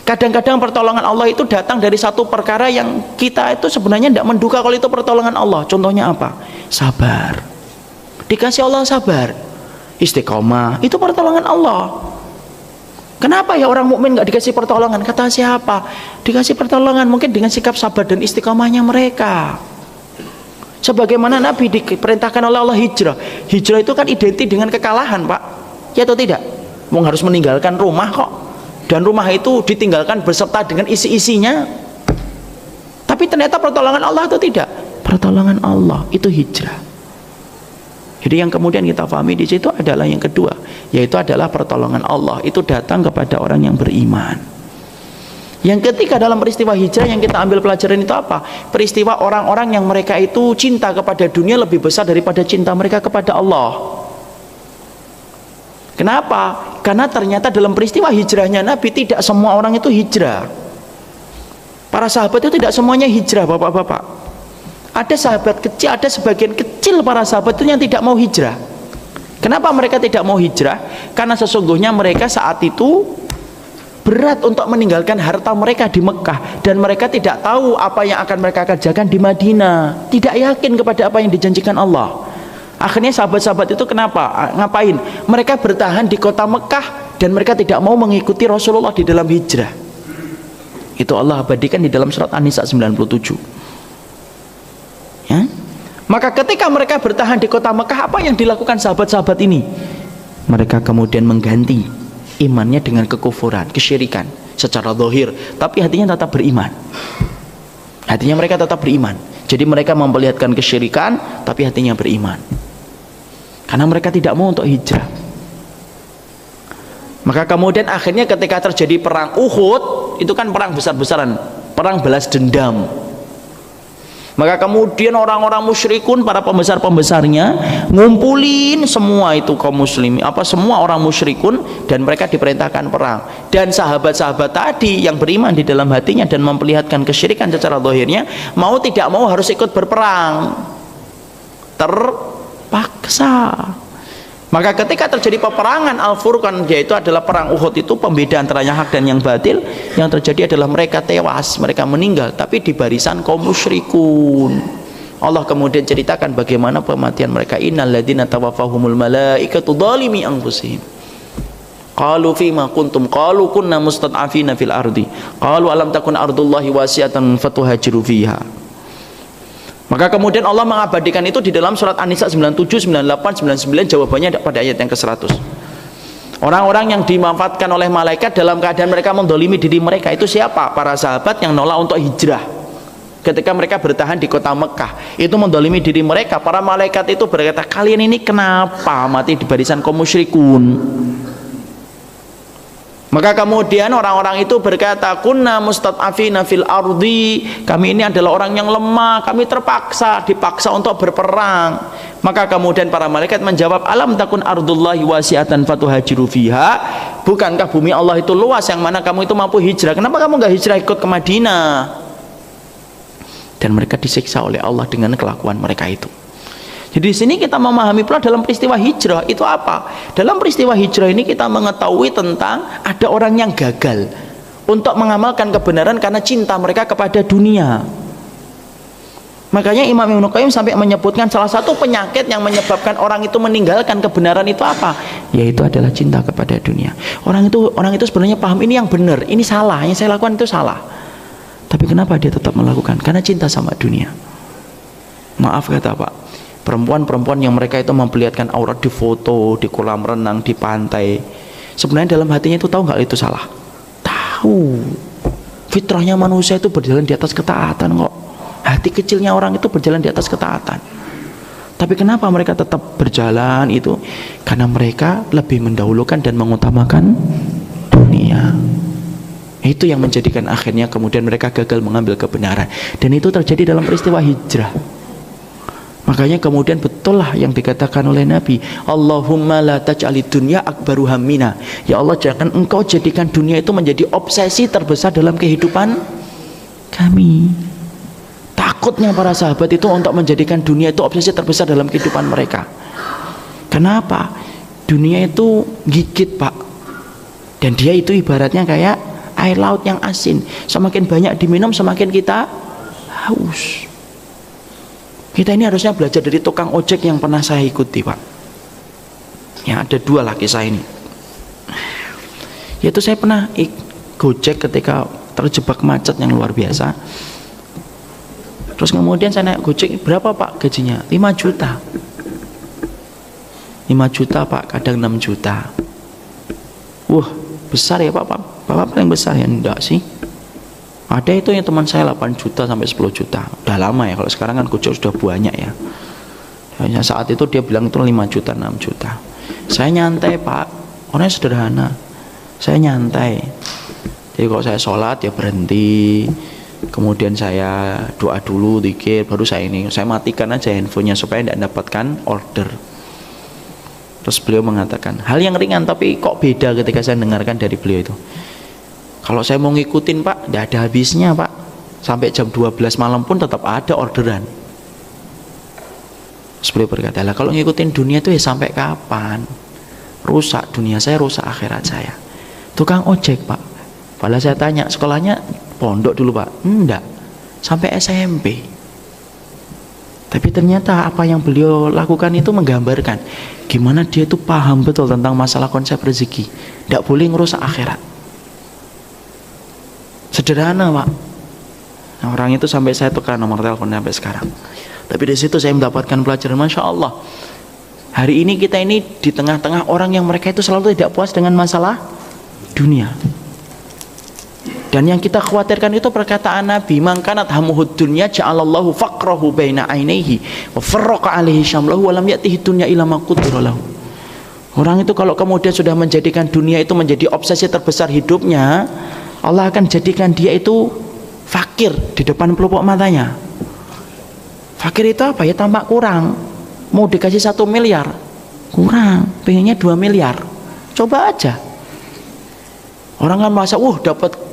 Kadang-kadang pertolongan Allah itu datang dari satu perkara yang kita itu sebenarnya tidak menduga kalau itu pertolongan Allah. Contohnya apa? Sabar. Dikasih Allah sabar. Istiqomah, itu pertolongan Allah. Kenapa ya orang mukmin nggak dikasih pertolongan? Kata siapa? Dikasih pertolongan mungkin dengan sikap sabar dan istiqomahnya mereka. Sebagaimana Nabi diperintahkan oleh Allah hijrah. Hijrah itu kan identik dengan kekalahan, Pak. Ya atau tidak? Mau harus meninggalkan rumah kok. Dan rumah itu ditinggalkan beserta dengan isi-isinya. Tapi ternyata pertolongan Allah atau tidak? Pertolongan Allah itu hijrah. Jadi yang kemudian kita pahami di situ adalah yang kedua, yaitu adalah pertolongan Allah itu datang kepada orang yang beriman. Yang ketiga dalam peristiwa hijrah yang kita ambil pelajaran itu apa? Peristiwa orang-orang yang mereka itu cinta kepada dunia lebih besar daripada cinta mereka kepada Allah. Kenapa? Karena ternyata dalam peristiwa hijrahnya Nabi tidak semua orang itu hijrah. Para sahabat itu tidak semuanya hijrah, bapak-bapak. Ada sahabat kecil, ada sebagian kecil para sahabat itu yang tidak mau hijrah. Kenapa mereka tidak mau hijrah? Karena sesungguhnya mereka saat itu berat untuk meninggalkan harta mereka di Mekah, dan mereka tidak tahu apa yang akan mereka kerjakan di Madinah, tidak yakin kepada apa yang dijanjikan Allah. Akhirnya sahabat-sahabat itu kenapa? Ngapain? Mereka bertahan di kota Mekah dan mereka tidak mau mengikuti Rasulullah di dalam hijrah. Itu Allah abadikan di dalam surat An-Nisa 97. Ya? Maka ketika mereka bertahan di kota Mekah, apa yang dilakukan sahabat-sahabat ini? Mereka kemudian mengganti imannya dengan kekufuran, kesyirikan secara zahir, tapi hatinya tetap beriman. Hatinya mereka tetap beriman. Jadi mereka memperlihatkan kesyirikan tapi hatinya beriman. Karena mereka tidak mau untuk hijrah. Maka kemudian akhirnya ketika terjadi perang Uhud, itu kan perang besar-besaran, perang balas dendam. Maka kemudian orang-orang musyrikun, para pembesar-pembesarnya ngumpulin semua itu kaum muslimin, semua orang musyrikun, dan mereka diperintahkan perang. Dan sahabat-sahabat tadi yang beriman di dalam hatinya dan memperlihatkan kesyirikan secara zahirnya, mau tidak mau harus ikut berperang. Terpaksa. Maka ketika terjadi peperangan Al-Furqan, yaitu adalah perang Uhud, itu pembeda antaranya hak dan yang batil, yang terjadi adalah mereka tewas, mereka meninggal, tapi di barisan kaum musyrikun. Allah kemudian ceritakan bagaimana pematian mereka. Innal ladzina tawaffahumul malaikatu dzalimi anfusihim. Qalu fima kuntum? Qalu kunna mustad'afina fil ardi. Qalu alam takun ardullahi wasi'atan fatuhajiru fiha. Maka kemudian Allah mengabadikan itu di dalam surat An-Nisa 97, 98, 99, jawabannya pada ayat yang ke-100. Orang-orang yang dimanfaatkan oleh malaikat dalam keadaan mereka mendolimi diri mereka, itu siapa? Para sahabat yang nolak untuk hijrah. Ketika mereka bertahan di kota Mekah, itu mendolimi diri mereka. Para malaikat itu berkata, kalian ini kenapa mati di barisan kaum musyrikun? Maka kemudian orang-orang itu berkata, kunna mustad'afina fil ardi, kami ini adalah orang yang lemah, kami dipaksa untuk berperang. Maka kemudian para malaikat menjawab, alam takun ardullahi wasi'atan fatuhajiru fiha, bukankah bumi Allah itu luas yang mana kamu itu mampu hijrah, kenapa kamu nggak hijrah ikut ke Madinah? Dan mereka disiksa oleh Allah dengan kelakuan mereka itu. Jadi di sini kita memahami pula dalam peristiwa hijrah itu apa? Dalam peristiwa hijrah ini kita mengetahui tentang ada orang yang gagal untuk mengamalkan kebenaran karena cinta mereka kepada dunia. Makanya Imam Ibnu Qayyim sampai menyebutkan salah satu penyakit yang menyebabkan orang itu meninggalkan kebenaran itu apa? Yaitu adalah cinta kepada dunia. Orang itu sebenarnya paham ini yang benar, ini salah, yang saya lakukan itu salah. Tapi kenapa dia tetap melakukan? Karena cinta sama dunia. Maaf kata Pak, perempuan-perempuan yang mereka itu memperlihatkan aurat di foto, di kolam renang, di pantai, sebenarnya dalam hatinya itu tahu nggak itu salah? Tahu. Fitrahnya manusia itu berjalan di atas ketaatan kok. Hati kecilnya orang itu berjalan di atas ketaatan. Tapi kenapa mereka tetap berjalan itu? Karena mereka lebih mendahulukan dan mengutamakan dunia. Itu yang menjadikan akhirnya kemudian mereka gagal mengambil kebenaran. Dan itu terjadi dalam peristiwa hijrah. Makanya kemudian betul lah yang dikatakan oleh Nabi, Allahumma la taj'alid dunya akbaru hammina. Ya Allah, jangan engkau jadikan dunia itu menjadi obsesi terbesar dalam kehidupan kami. Takutnya para sahabat itu untuk menjadikan dunia itu obsesi terbesar dalam kehidupan mereka. Kenapa? Dunia itu gigit, Pak. Dan dia itu ibaratnya kayak air laut yang asin. Semakin banyak diminum, semakin kita haus. Kita ini harusnya belajar dari tukang ojek yang pernah saya ikuti, Pak. Ya, ada dua lah kisah ini. Yaitu saya pernah gojek ketika terjebak macet yang luar biasa. Terus kemudian saya naik gojek, berapa Pak gajinya? 5 juta. 5 juta Pak, kadang 6 juta. Wah, besar ya Pak. Bapak paling besar ya? Enggak sih. Ada itu yang teman saya 8 juta sampai 10 juta. Udah lama ya, kalau sekarang kan gojek sudah banyak ya. Hanya saat itu dia bilang itu 5 juta, 6 juta. Saya nyantai Pak, orangnya sederhana. Saya nyantai. Jadi kalau saya sholat ya berhenti. Kemudian saya doa dulu dikit, baru saya matikan aja handphonenya supaya tidak mendapatkan order. Terus beliau mengatakan, hal yang ringan tapi kok beda ketika saya dengarkan dari beliau itu. Kalau saya mau ngikutin Pak, tidak ada habisnya Pak. Sampai jam 12 malam pun tetap ada orderan. Terus beliau berkata, lah kalau ngikutin dunia itu ya sampai kapan? Rusak dunia saya, rusak akhirat saya. Tukang ojek Pak. Padahal saya tanya, sekolahnya pondok dulu Pak? Enggak, sampai SMP. Tapi ternyata apa yang beliau lakukan itu menggambarkan gimana dia itu paham betul tentang masalah konsep rezeki. Tidak boleh ngerusak akhirat. Sederhana Pak. Nah, orang itu sampai saya tukar nomor teleponnya sampai sekarang. Tapi di situ saya mendapatkan pelajaran, Masya Allah. Hari ini kita ini di tengah-tengah orang yang mereka itu selalu tidak puas dengan masalah dunia. Dan yang kita khawatirkan itu perkataan Nabi, man kanat hamuhud dunya ja'alallahu faqrahu baina ainaihi wa farraqa alaihi syamlahu wa lam ya'tihi dunya illa ma qudira lahu. Orang itu kalau kemudian sudah menjadikan dunia itu menjadi obsesi terbesar hidupnya, Allah akan jadikan dia itu fakir di depan pelupuk matanya. Fakir itu apa ya? Tampak kurang. Mau dikasih 1 miliar kurang, pengennya 2 miliar. Coba aja. Orang kan merasa, dapat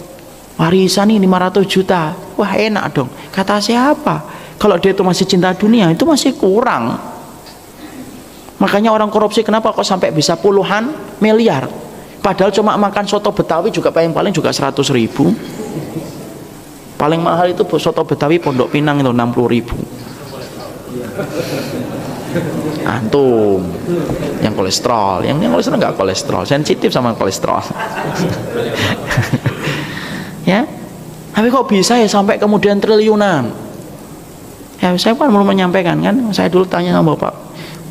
warisan nih 500 juta. Wah, enak dong. Kata siapa? Kalau dia itu masih cinta dunia, itu masih kurang. Makanya orang korupsi kenapa kok sampai bisa puluhan miliar? Padahal cuma makan soto Betawi juga paling juga 100.000. Paling mahal itu soto Betawi Pondok Pinang itu 60.000. Antum yang kolesterol, yang kolesterol nggak kolesterol, sensitif sama kolesterol. Ya, tapi kok bisa ya sampai kemudian triliunan? Ya, saya kan mau menyampaikan kan, saya dulu tanya sama Bapak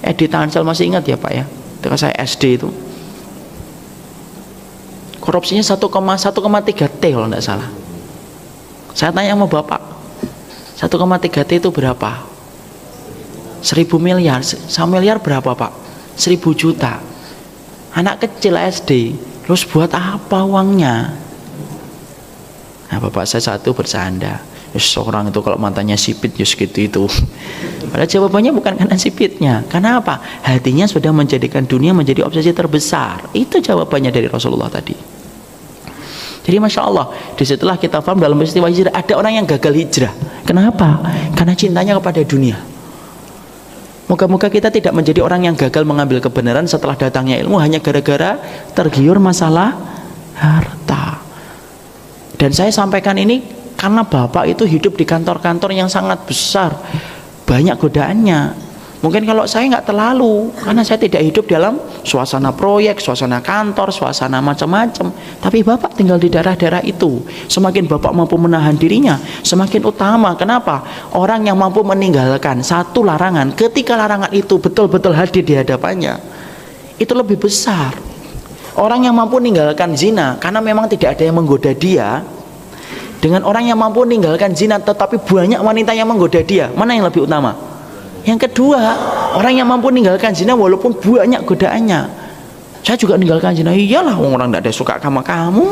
Edi Tansel, masih ingat ya Pak ya, ketika saya SD itu korupsinya 1,3 T kalau tidak salah. Saya tanya sama Bapak, 1,3 T itu berapa? 1.000 miliar. 1 miliar berapa Pak? 1.000 juta. Anak kecil SD, terus buat apa uangnya? Nah, Bapak saya saat itu bersanda, seorang itu kalau matanya sipit just gitu itu. Padahal jawabannya bukan karena sipitnya. Karena apa? Hatinya sudah menjadikan dunia menjadi obsesi terbesar. Itu jawabannya dari Rasulullah tadi. Jadi Masya Allah, disitulah kita paham dalam peristiwa hijrah ada orang yang gagal hijrah. Kenapa? Karena cintanya kepada dunia. Moga-moga kita tidak menjadi orang yang gagal mengambil kebenaran setelah datangnya ilmu hanya gara-gara tergiur masalah harta. Dan saya sampaikan ini karena Bapak itu hidup di kantor-kantor yang sangat besar, banyak godaannya. Mungkin kalau saya nggak terlalu, karena saya tidak hidup dalam suasana proyek, suasana kantor, suasana macam-macam. Tapi Bapak tinggal di daerah-daerah itu. Semakin Bapak mampu menahan dirinya, semakin utama. Kenapa? Orang yang mampu meninggalkan satu larangan, ketika larangan itu betul-betul hadir di hadapannya, itu lebih besar. Orang yang mampu meninggalkan zina, karena memang tidak ada yang menggoda dia, dengan orang yang mampu meninggalkan zina, tetapi banyak wanita yang menggoda dia, mana yang lebih utama? Yang kedua, orang yang mampu meninggalkan zina walaupun banyak godaannya. Saya juga meninggalkan zina, iyalah orang tidak ada suka sama kamu.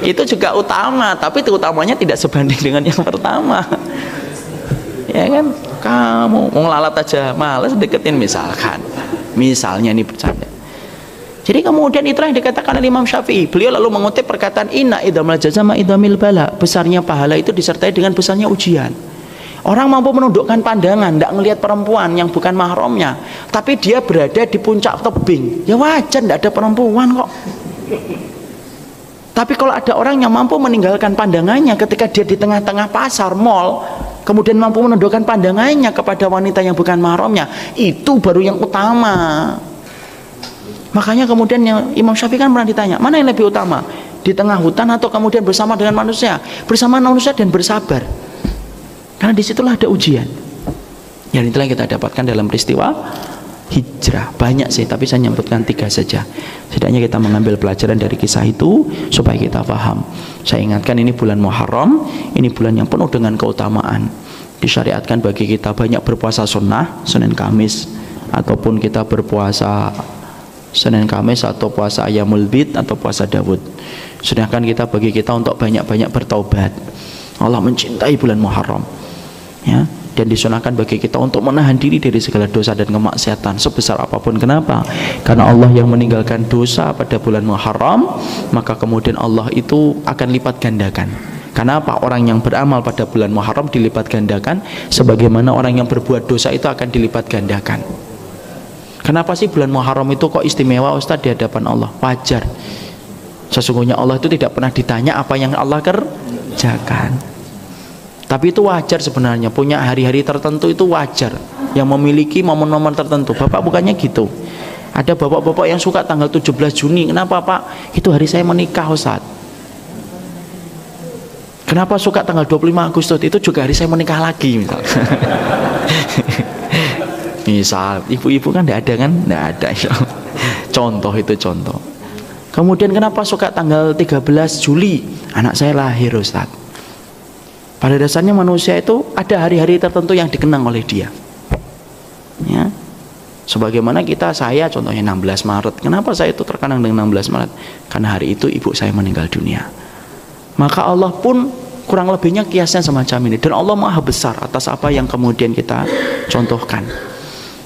Itu juga utama, tapi itu utamanya tidak sebanding dengan yang pertama. Ya kan, kamu mau lalat aja malas deketin misalnya ini bercanda. Jadi kemudian itulah yang dikatakan oleh Imam Syafi'i. Beliau lalu mengutip perkataan inna idzamal jazama idamil bala. Besarnya pahala itu disertai dengan besarnya ujian. Orang mampu menundukkan pandangan, tidak ngelihat perempuan yang bukan mahramnya, tapi dia berada di puncak tebing, ya wajar, tidak ada perempuan kok. Tapi kalau ada orang yang mampu meninggalkan pandangannya ketika dia di tengah-tengah pasar, mall, kemudian mampu menundukkan pandangannya kepada wanita yang bukan mahramnya, itu baru yang utama. Makanya kemudian Imam Syafi'i kan pernah ditanya, mana yang lebih utama? Di tengah hutan atau kemudian bersama dengan manusia? Bersama manusia dan bersabar. Karena disitulah ada ujian. Yang itulah yang kita dapatkan dalam peristiwa hijrah. Banyak sih, tapi saya menyebutkan 3 saja. Setidaknya kita mengambil pelajaran dari kisah itu supaya kita paham. Saya ingatkan ini bulan Muharram, ini bulan yang penuh dengan keutamaan. Disyariatkan bagi kita banyak berpuasa sunnah, Senin Kamis, ataupun kita berpuasa Senin Kamis atau puasa Ayyamul Bid atau puasa Daud. Sedangkan bagi kita untuk banyak-banyak bertaubat. Allah mencintai bulan Muharram, ya, dan disunahkan bagi kita untuk menahan diri dari segala dosa dan kemaksiatan sebesar apapun. Kenapa? Karena Allah yang meninggalkan dosa pada bulan Muharram, maka kemudian Allah itu akan lipat gandakan. Kenapa? Orang yang beramal pada bulan Muharram dilipat gandakan, sebagaimana orang yang berbuat dosa itu akan dilipat gandakan. Kenapa sih bulan Muharram itu kok istimewa, Ustaz, di hadapan Allah? Wajar. Sesungguhnya Allah itu tidak pernah ditanya apa yang Allah kerjakan. Tapi itu wajar sebenarnya, punya hari-hari tertentu itu wajar, yang memiliki momen-momen tertentu. Bapak bukannya gitu. Ada bapak-bapak yang suka tanggal 17 Juni. Kenapa, Pak? Itu hari saya menikah, Ustaz. Kenapa suka tanggal 25 Agustus? Itu juga hari saya menikah lagi, misal. Misal, ibu-ibu kan tidak ada kan? Tidak ada. Contoh itu contoh. Kemudian kenapa suka tanggal 13 Juli? Anak saya lahir, Ustaz. Pada dasarnya manusia itu ada hari-hari tertentu yang dikenang oleh dia, ya. Sebagaimana saya contohnya 16 Maret. Kenapa saya itu terkenang dengan 16 Maret? Karena hari itu ibu saya meninggal dunia. Maka Allah pun kurang lebihnya kiasnya semacam ini. Dan Allah maha besar atas apa yang kemudian kita contohkan.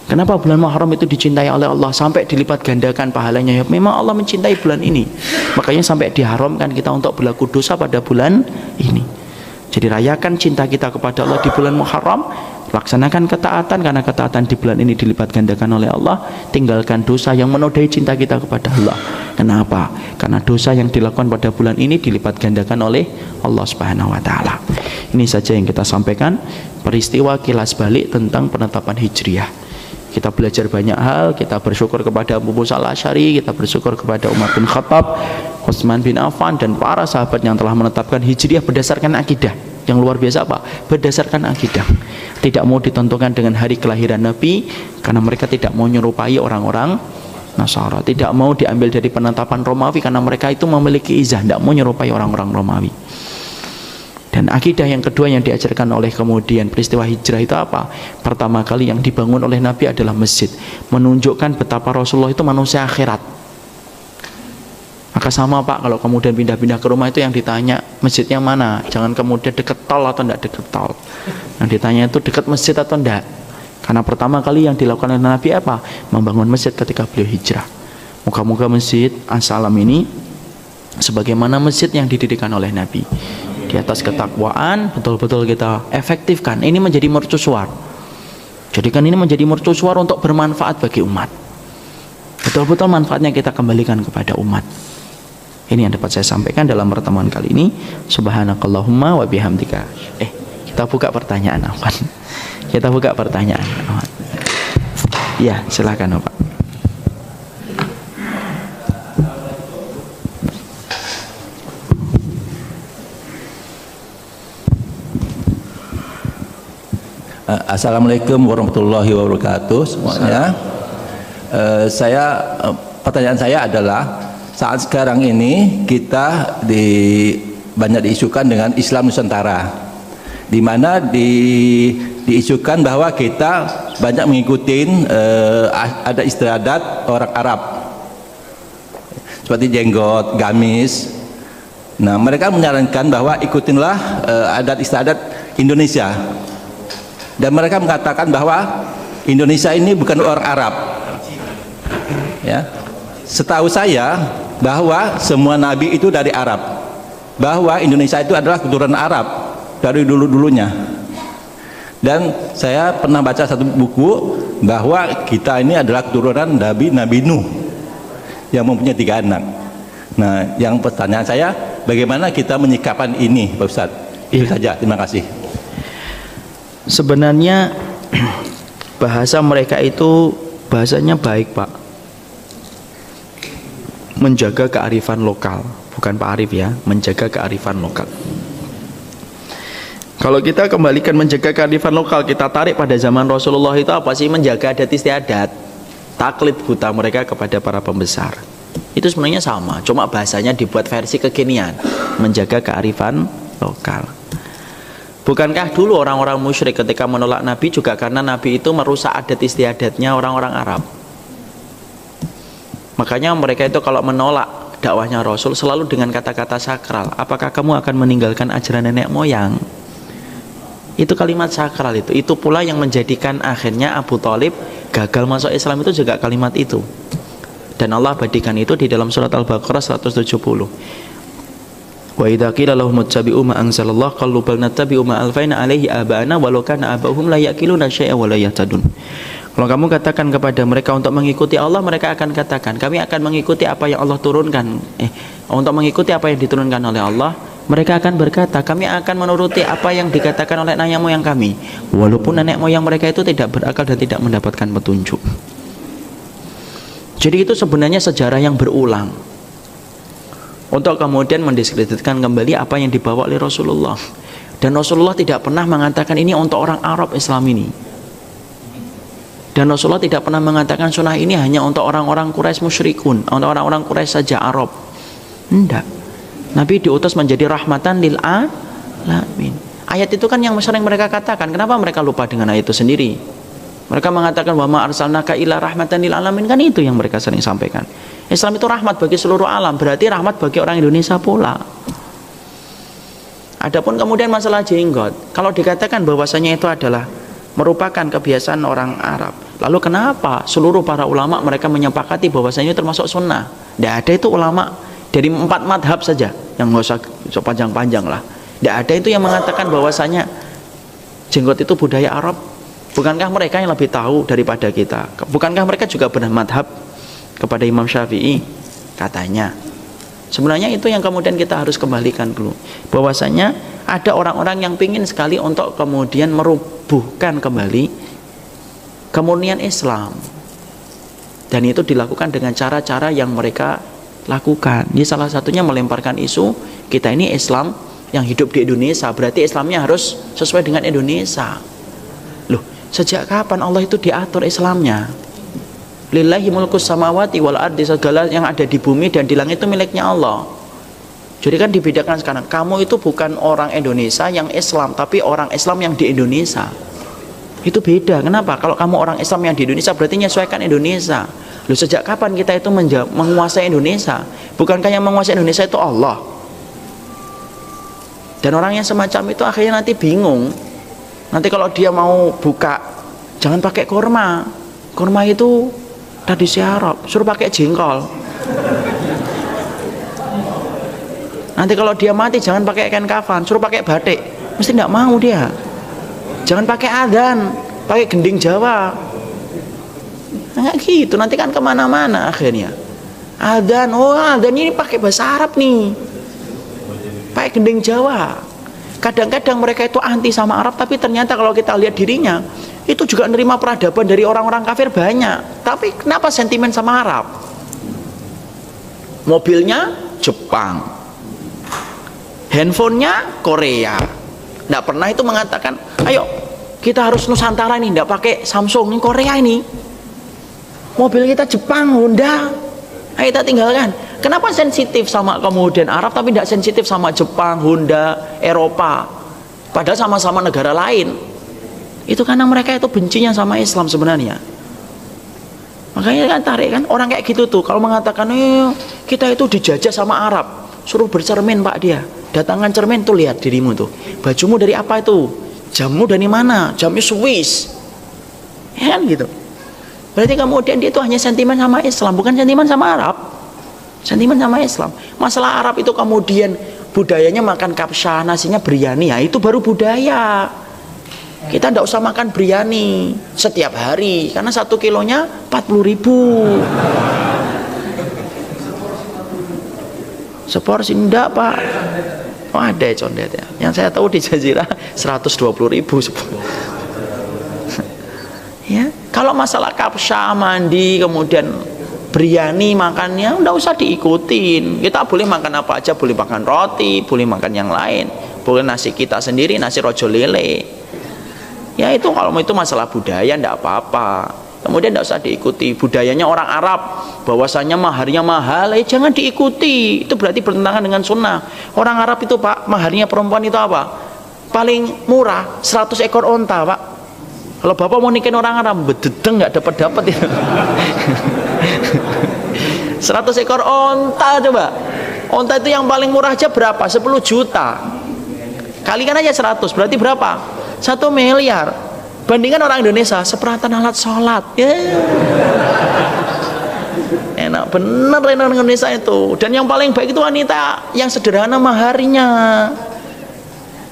Kenapa bulan Muharram itu dicintai oleh Allah sampai dilipat gandakan pahalanya? Ya, memang Allah mencintai bulan ini. Makanya sampai diharamkan kita untuk berlaku dosa pada bulan ini. Jadi rayakan cinta kita kepada Allah di bulan Muharram, laksanakan ketaatan karena ketaatan di bulan ini dilipat gandakan oleh Allah. Tinggalkan dosa yang menodai cinta kita kepada Allah. Kenapa? Karena dosa yang dilakukan pada bulan ini dilipat gandakan oleh Allah Subhanahu wa taala. Ini saja yang kita sampaikan, peristiwa kilas balik tentang penetapan Hijriah. Kita belajar banyak hal, kita bersyukur kepada Abu Musa al-Asy'ari, kita bersyukur kepada Umar bin Khattab, Utsman bin Affan, dan para sahabat yang telah menetapkan Hijriah berdasarkan akidah. Yang luar biasa apa? Berdasarkan akidah. Tidak mau ditentukan dengan hari kelahiran Nabi, karena mereka tidak mau menyerupai orang-orang Nasara. Tidak mau diambil dari penetapan Romawi, karena mereka itu memiliki izah, tidak mau menyerupai orang-orang Romawi. Dan akidah yang kedua yang diajarkan oleh kemudian peristiwa hijrah itu apa? Pertama kali yang dibangun oleh Nabi adalah masjid, menunjukkan betapa Rasulullah itu manusia akhirat. Maka sama, Pak, kalau kemudian pindah-pindah ke rumah itu yang ditanya masjidnya mana, jangan kemudian dekat tol atau tidak dekat tol. Yang ditanya itu dekat masjid atau tidak. Karena pertama kali yang dilakukan oleh Nabi apa? Membangun masjid ketika beliau hijrah. Moga-moga masjid As-Salam ini sebagaimana masjid yang didirikan oleh Nabi, di atas ketakwaan, betul-betul kita efektifkan. Ini menjadi mercusuar. Jadikan ini menjadi mercusuar untuk bermanfaat bagi umat. Betul-betul manfaatnya kita kembalikan kepada umat. Ini yang dapat saya sampaikan dalam pertemuan kali ini. Subhanakallahumma wa bihamdika. Kita buka pertanyaan apa? Kita buka pertanyaan. Ya, silakan, Pak. Assalamualaikum warahmatullahi wabarakatuh semuanya. Pertanyaan saya adalah, saat sekarang ini kita banyak diisukan dengan Islam Nusantara, di mana diisukan bahwa kita banyak mengikuti ada istiadat orang Arab seperti jenggot, gamis. Nah, mereka menyarankan bahwa ikutinlah adat istiadat Indonesia. Dan mereka mengatakan bahwa Indonesia ini bukan orang Arab. Ya. Setahu saya bahwa semua nabi itu dari Arab. Bahwa Indonesia itu adalah keturunan Arab dari dulu-dulunya. Dan saya pernah baca satu buku bahwa kita ini adalah keturunan Nabi Nuh yang mempunyai 3 anak. Nah, yang pertanyaan saya, bagaimana kita menyikapan ini, Pak Ustadz? Itu saja, terima kasih. Sebenarnya bahasa mereka itu bahasanya baik, Pak. Menjaga kearifan lokal, bukan Pak Arif ya, menjaga kearifan lokal. Kalau kita kembalikan menjaga kearifan lokal, kita tarik pada zaman Rasulullah itu apa sih? Menjaga adat istiadat, taklid buta mereka kepada para pembesar. Itu sebenarnya sama, cuma bahasanya dibuat versi kekinian, menjaga kearifan lokal. Bukankah dulu orang-orang musyrik ketika menolak Nabi juga karena Nabi itu merusak adat istiadatnya orang-orang Arab? Makanya mereka itu kalau menolak dakwahnya Rasul selalu dengan kata-kata sakral. Apakah kamu akan meninggalkan ajaran nenek moyang? Itu kalimat sakral itu. Itu pula yang menjadikan akhirnya Abu Thalib gagal masuk Islam, itu juga kalimat itu. Dan Allah abadikan itu di dalam surat Al-Baqarah 170. Wa idza qila lahum ittabi'u ma anzalallah qalu bal nattabi'u ma alfaina alaihi aba'ana walau kana aba'uhum la yaqiluna syai'an wa la yahtadun. Kalau kamu katakan kepada mereka untuk mengikuti Allah, mereka akan katakan kami akan mengikuti apa yang Allah turunkan. Untuk mengikuti apa yang diturunkan oleh Allah, mereka akan berkata kami akan menuruti apa yang dikatakan oleh nenek moyang kami, walaupun nenek moyang mereka itu tidak berakal dan tidak mendapatkan petunjuk. Jadi itu sebenarnya sejarah yang berulang untuk kemudian mendiskreditkan kembali apa yang dibawa oleh Rasulullah. Dan Rasulullah tidak pernah mengatakan ini untuk orang Arab Islam ini. Dan Rasulullah tidak pernah mengatakan sunnah ini hanya untuk orang-orang Quraisy musyrikun, untuk orang-orang Quraisy saja Arab. Tidak. Nabi diutus menjadi rahmatan lil alamin. Ayat itu kan yang sering mereka katakan. Kenapa mereka lupa dengan ayat itu sendiri? Mereka mengatakan wa ma arsalnaka illa rahmatan lil alamin, kan itu yang mereka sering sampaikan. Islam itu rahmat bagi seluruh alam, berarti rahmat bagi orang Indonesia pula. Adapun kemudian masalah jenggot, kalau dikatakan bahwasanya itu adalah merupakan kebiasaan orang Arab, lalu kenapa seluruh para ulama mereka menyepakati bahwasanya itu termasuk sunnah? Tidak ada itu ulama dari 4 madhab saja, yang nggak usah panjang-panjang lah. Tidak ada itu yang mengatakan bahwasanya jenggot itu budaya Arab. Bukankah mereka yang lebih tahu daripada kita? Bukankah mereka juga bermadhab kepada Imam Syafi'i? Katanya. Sebenarnya itu yang kemudian kita harus kembalikan dulu. Bahwasanya ada orang-orang yang pingin sekali untuk kemudian merubuhkan kembali kemurnian Islam. Dan itu dilakukan dengan cara-cara yang mereka lakukan. Ini salah satunya melemparkan isu kita ini Islam yang hidup di Indonesia, berarti Islamnya harus sesuai dengan Indonesia. Loh, sejak kapan Allah itu diatur Islamnya? Lillahi mulkus samawati wal ardi, segala yang ada di bumi dan di langit itu miliknya Allah. Jadi kan dibedakan sekarang, kamu itu bukan orang Indonesia yang Islam, tapi orang Islam yang di Indonesia. Itu beda. Kenapa? Kalau kamu orang Islam yang di Indonesia berarti menyesuaikan Indonesia. Loh, sejak kapan kita itu menguasai Indonesia? Bukankah yang menguasai Indonesia itu Allah? Dan orang yang semacam itu akhirnya nanti bingung. Nanti kalau dia mau buka, jangan pakai kurma. Kurma itu tradisi Arab, suruh pakai jengkol. Nanti kalau dia mati jangan pakai kain kafan, suruh pakai batik. Mesti tidak mau dia. Jangan pakai adzan, pakai gending Jawa. Nggak gitu, nanti kan kemana-mana akhirnya. Adzan, oh adzan ini pakai bahasa Arab nih, pakai gending Jawa. Kadang-kadang mereka itu anti sama Arab, tapi ternyata kalau kita lihat dirinya itu juga menerima peradaban dari orang-orang kafir banyak. Tapi kenapa sentimen sama Arab? Mobilnya Jepang, handphonenya Korea. Nggak pernah itu mengatakan, ayo kita harus Nusantara nih, nggak pakai Samsung, ini Korea ini. Mobil kita Jepang, Honda, ayo kita tinggalkan. Kenapa sensitif sama kemudian Arab tapi tidak sensitif sama Jepang, Honda, Eropa? Padahal sama-sama negara lain. Itu karena mereka itu bencinya sama Islam sebenarnya. Makanya kan tarik kan orang kayak gitu tuh kalau mengatakan kita itu dijajah sama Arab. suruh bercermin Pak dia. Datangkan cermin tuh, lihat dirimu tuh. Bajumu dari apa itu? Jammu dari mana? Jamnya Swiss. Ya kan gitu. Berarti kemudian dia itu hanya sentimen sama Islam, bukan sentimen sama Arab. Sentimen sama Islam. Masalah Arab itu kemudian budayanya makan kapsa, nasinya biryani, ya itu baru budaya. Kita tidak usah makan biryani setiap hari karena 1 kilonya 40.000. Seporsi enggak Pak. Oh ada ya condet ya. Yang saya tahu di Jazirah 120.000 ya. Kalau masalah kapsa, mandi, kemudian biryani makannya udah usah diikutin. Kita boleh makan apa aja, boleh makan roti, boleh makan yang lain, boleh nasi kita sendiri, nasi rojo lele. Ya itu kalau itu masalah budaya ndak apa-apa. Kemudian ndak usah diikuti. Budayanya orang Arab bahwasanya maharnya mahal, jangan diikuti. Itu berarti bertentangan dengan sunnah. Orang Arab itu Pak, maharnya perempuan itu apa? Paling murah 100 ekor onta Pak. Kalau bapak mau nikahin orang Arab, bededeng nggak dapat itu. 100 ekor onta coba. Onta itu yang paling murah aja berapa? 10 juta. Kalikan aja 100, berarti berapa? 1 miliar. Bandingkan orang Indonesia seperatan alat sholat. Enak bener orang Indonesia itu. Dan yang paling baik itu wanita yang sederhana maharnya.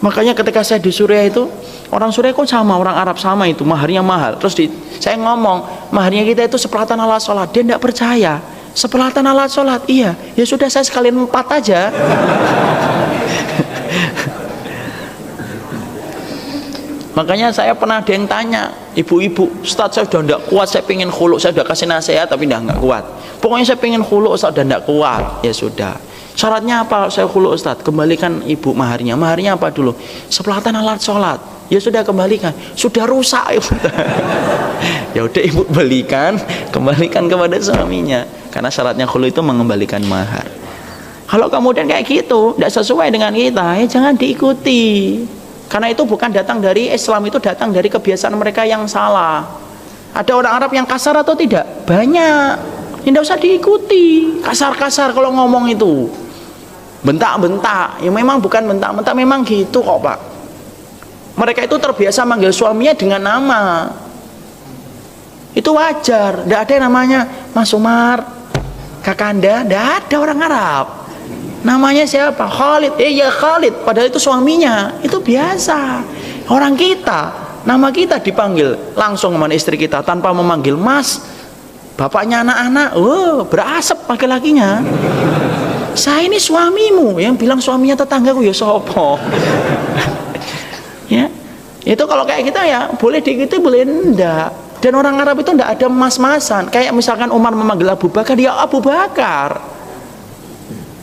Makanya ketika saya di Suriah itu, orang Suriah kok sama, orang Arab sama itu, maharnya mahal. Terus saya ngomong, maharnya kita itu seperatan alat sholat. Dia tidak percaya. Seperatan alat sholat, iya. Ya sudah saya sekalian 4 aja. Makanya saya pernah ada yang tanya, ibu-ibu, Ustaz saya sudah tidak kuat, saya pengen khuluk, saya sudah kasih nasihat tapi tidak kuat. Pokoknya saya pengen khuluk, Ustaz sudah tidak kuat. Ya sudah. Syaratnya apa saya khuluk Ustaz? Kembalikan ibu maharnya. Maharnya apa dulu? Seperatan alat sholat. Ya sudah kembalikan. Sudah rusak. Ya udah ibu belikan, kembalikan kepada suaminya. Karena syaratnya khuluk itu mengembalikan mahar. Kalau kemudian kayak gitu, tidak sesuai dengan kita, ya jangan diikuti. Karena itu bukan datang dari Islam, itu datang dari kebiasaan mereka yang salah. Ada orang Arab yang kasar atau tidak? Banyak. Tidak usah diikuti. Kasar-kasar kalau ngomong itu. Bentak-bentak. Ya memang bukan bentak-bentak, memang gitu kok Pak. Mereka itu terbiasa manggil suaminya dengan nama. Itu wajar. Tidak ada yang namanya Mas Umar, Kakanda. Tidak ada orang Arab. Namanya siapa? Khalid. Ya Khalid. Padahal itu suaminya. Itu biasa. Orang kita, nama kita dipanggil langsung sama istri kita tanpa memanggil Mas. Bapaknya anak-anak, berasap laki-lakinya. Saya ini suamimu. Yang bilang suaminya tetanggaku ya sopo. Ya. Itu kalau kayak kita ya boleh diikuti, boleh enggak. Dan orang Arab itu enggak ada mas-masan. Kayak misalkan Umar memanggil Abu Bakar, ya Abu Bakar.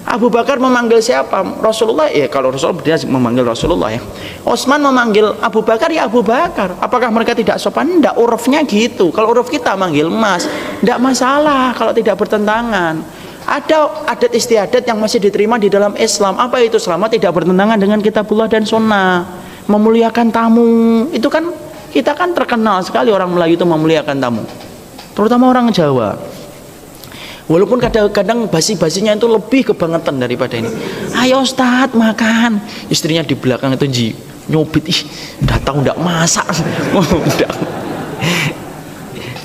Abu Bakar memanggil siapa? Rasulullah. Ya kalau Rasulullah dia memanggil Rasulullah ya. Utsman memanggil Abu Bakar, ya Abu Bakar. Apakah mereka tidak sopan? Tidak, urufnya gitu. Kalau uruf kita manggil Mas, tidak masalah kalau tidak bertentangan. Ada adat istiadat yang masih diterima di dalam Islam. Apa itu? Selama tidak bertentangan dengan kitabullah dan sunnah. Memuliakan tamu. Itu kan kita kan terkenal sekali orang Melayu itu memuliakan tamu. Terutama orang Jawa. Walaupun kadang-kadang basi-basinya itu lebih kebangetan daripada ini. Ayo Ustadz makan. Istrinya di belakang itu nyubit, udah tahu nggak masak.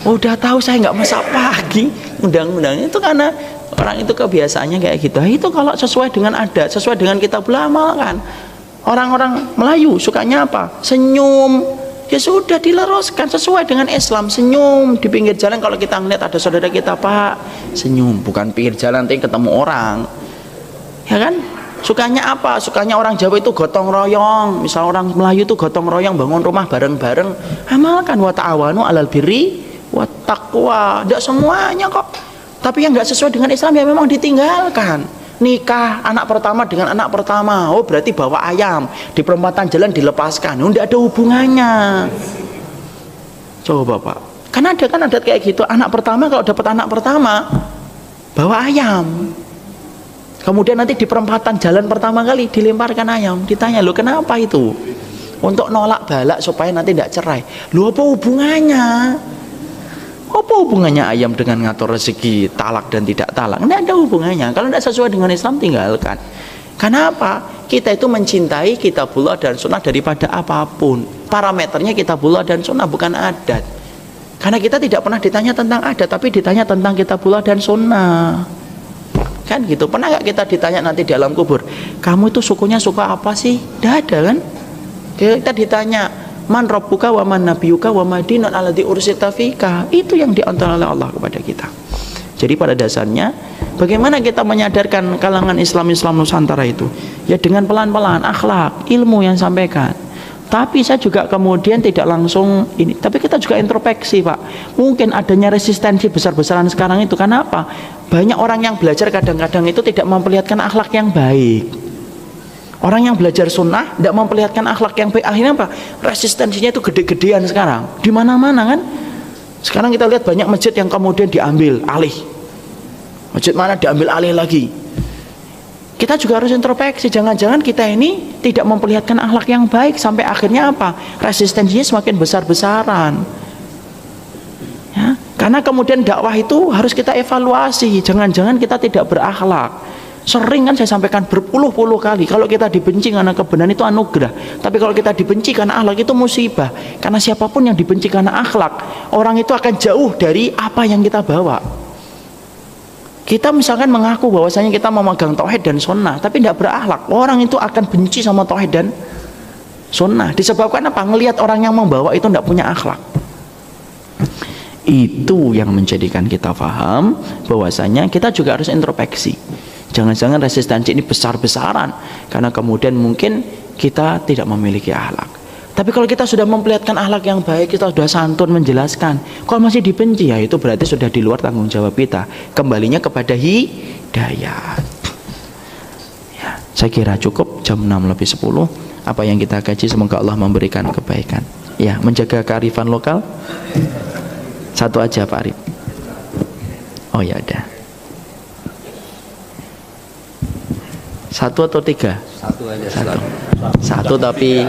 Udah tahu saya nggak masak pagi. Undang-undang itu karena orang itu kebiasaannya kayak gitu. Itu kalau sesuai dengan adat, sesuai dengan kitabullah amalkan. Orang-orang Melayu sukanya apa? Senyum. Ya sudah dileroskan sesuai dengan Islam. Senyum di pinggir jalan kalau kita ngeliat ada saudara kita, Pak, senyum. Bukan pinggir jalan nanti ketemu orang, ya kan? Sukanya apa? Sukanya orang Jawa itu gotong royong. Misal orang Melayu itu gotong royong bangun rumah bareng-bareng. Amalkan wa ta'awanu 'alal birri wat taqwa. Tidak semuanya kok. Tapi yang nggak sesuai dengan Islam ya memang ditinggalkan. Nikah anak pertama dengan anak pertama, oh berarti bawa ayam di perempatan jalan dilepaskan, oh tidak ada hubungannya. Coba Pak, kan adat kayak gitu. Anak pertama kalau dapat anak pertama bawa ayam, kemudian nanti di perempatan jalan pertama kali dilemparkan ayam. Ditanya, lo kenapa itu? Untuk nolak balak supaya nanti tidak cerai. Lo apa hubungannya? Apa hubungannya ayam dengan ngatur rezeki, talak dan tidak talak? Tidak ada hubungannya. Kalau tidak sesuai dengan Islam, tinggalkan. Karena apa? Kita itu mencintai kitabullah dan sunnah daripada apapun. Parameternya kitabullah dan sunnah, bukan adat. Karena kita tidak pernah ditanya tentang adat, tapi ditanya tentang kitabullah dan sunnah. Kan gitu. Pernah nggak kita ditanya nanti di alam kubur, kamu itu sukunya suku apa sih? Tidak ada kan? Kita ditanya, man rabbuka wa man nabiyuka wa madinun alladzi ursilta fika. Itu yang diantar oleh Allah kepada kita. Jadi pada dasarnya bagaimana kita menyadarkan kalangan Islam Nusantara itu? Ya dengan pelan-pelan, akhlak, ilmu yang sampaikan. Tapi saya juga kemudian tidak langsung ini, tapi kita juga introspeksi, Pak. Mungkin adanya resistensi besar-besaran sekarang itu karena apa? Banyak orang yang belajar kadang-kadang itu tidak memperlihatkan akhlak yang baik. Orang yang belajar sunnah tidak memperlihatkan akhlak yang baik, akhirnya apa? Resistensinya itu gede-gedean sekarang. Di mana-mana kan? Sekarang kita lihat banyak masjid yang kemudian diambil alih. Masjid mana diambil alih lagi. Kita juga harus introspeksi, jangan-jangan kita ini tidak memperlihatkan akhlak yang baik sampai akhirnya apa? Resistensinya semakin besar-besaran. Ya, karena kemudian dakwah itu harus kita evaluasi, jangan-jangan kita tidak berakhlak. Sering kan saya sampaikan berpuluh-puluh kali, kalau kita dibenci karena kebenaran itu anugerah, tapi kalau kita dibenci karena akhlak itu musibah. Karena siapapun yang dibenci karena akhlak, orang itu akan jauh dari apa yang kita bawa. Kita misalkan mengaku bahwasanya kita memegang tauhid dan sunnah, tapi tidak berakhlak, orang itu akan benci sama tauhid dan sunnah. Disebabkan apa? Ngelihat orang yang membawa itu tidak punya akhlak. Itu yang menjadikan kita paham bahwasanya kita juga harus introspeksi. Jangan-jangan resistensi ini besar-besaran karena kemudian mungkin kita tidak memiliki akhlak. Tapi kalau kita sudah memperlihatkan akhlak yang baik, kita sudah santun menjelaskan, kalau masih dibenci, ya itu berarti sudah di luar tanggung jawab kita. Kembalinya kepada hidayah. Ya, saya kira cukup jam 6:10. Apa yang kita kaji semoga Allah memberikan kebaikan. Ya, menjaga kearifan lokal. Satu aja Pak Arif. Oh ya ada. Satu atau tiga? Satu aja. Satu tapi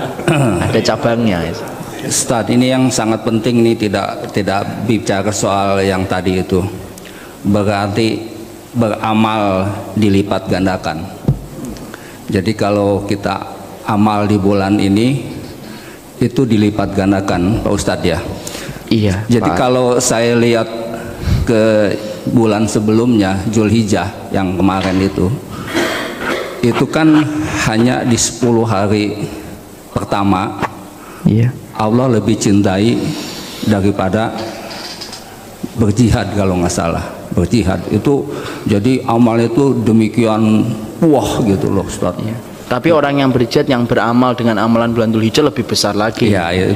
ada cabangnya. Ustadz, ini yang sangat penting nih, tidak bicara soal yang tadi itu. Berarti beramal dilipat gandakan. Jadi kalau kita amal di bulan ini itu dilipat gandakan, Pak Ustadz ya. Iya. Jadi Pak. kalau saya lihat ke bulan sebelumnya, Zulhijjah yang kemarin itu kan hanya di 10 hari pertama, Iya. Allah lebih cintai daripada berjihad, kalau nggak salah. Berjihad itu jadi amal itu demikian wah gitu loh Ustaz. Iya. Tapi orang yang berjihad yang beramal dengan amalan bulan Dzulhijjah lebih besar lagi. Ya, itu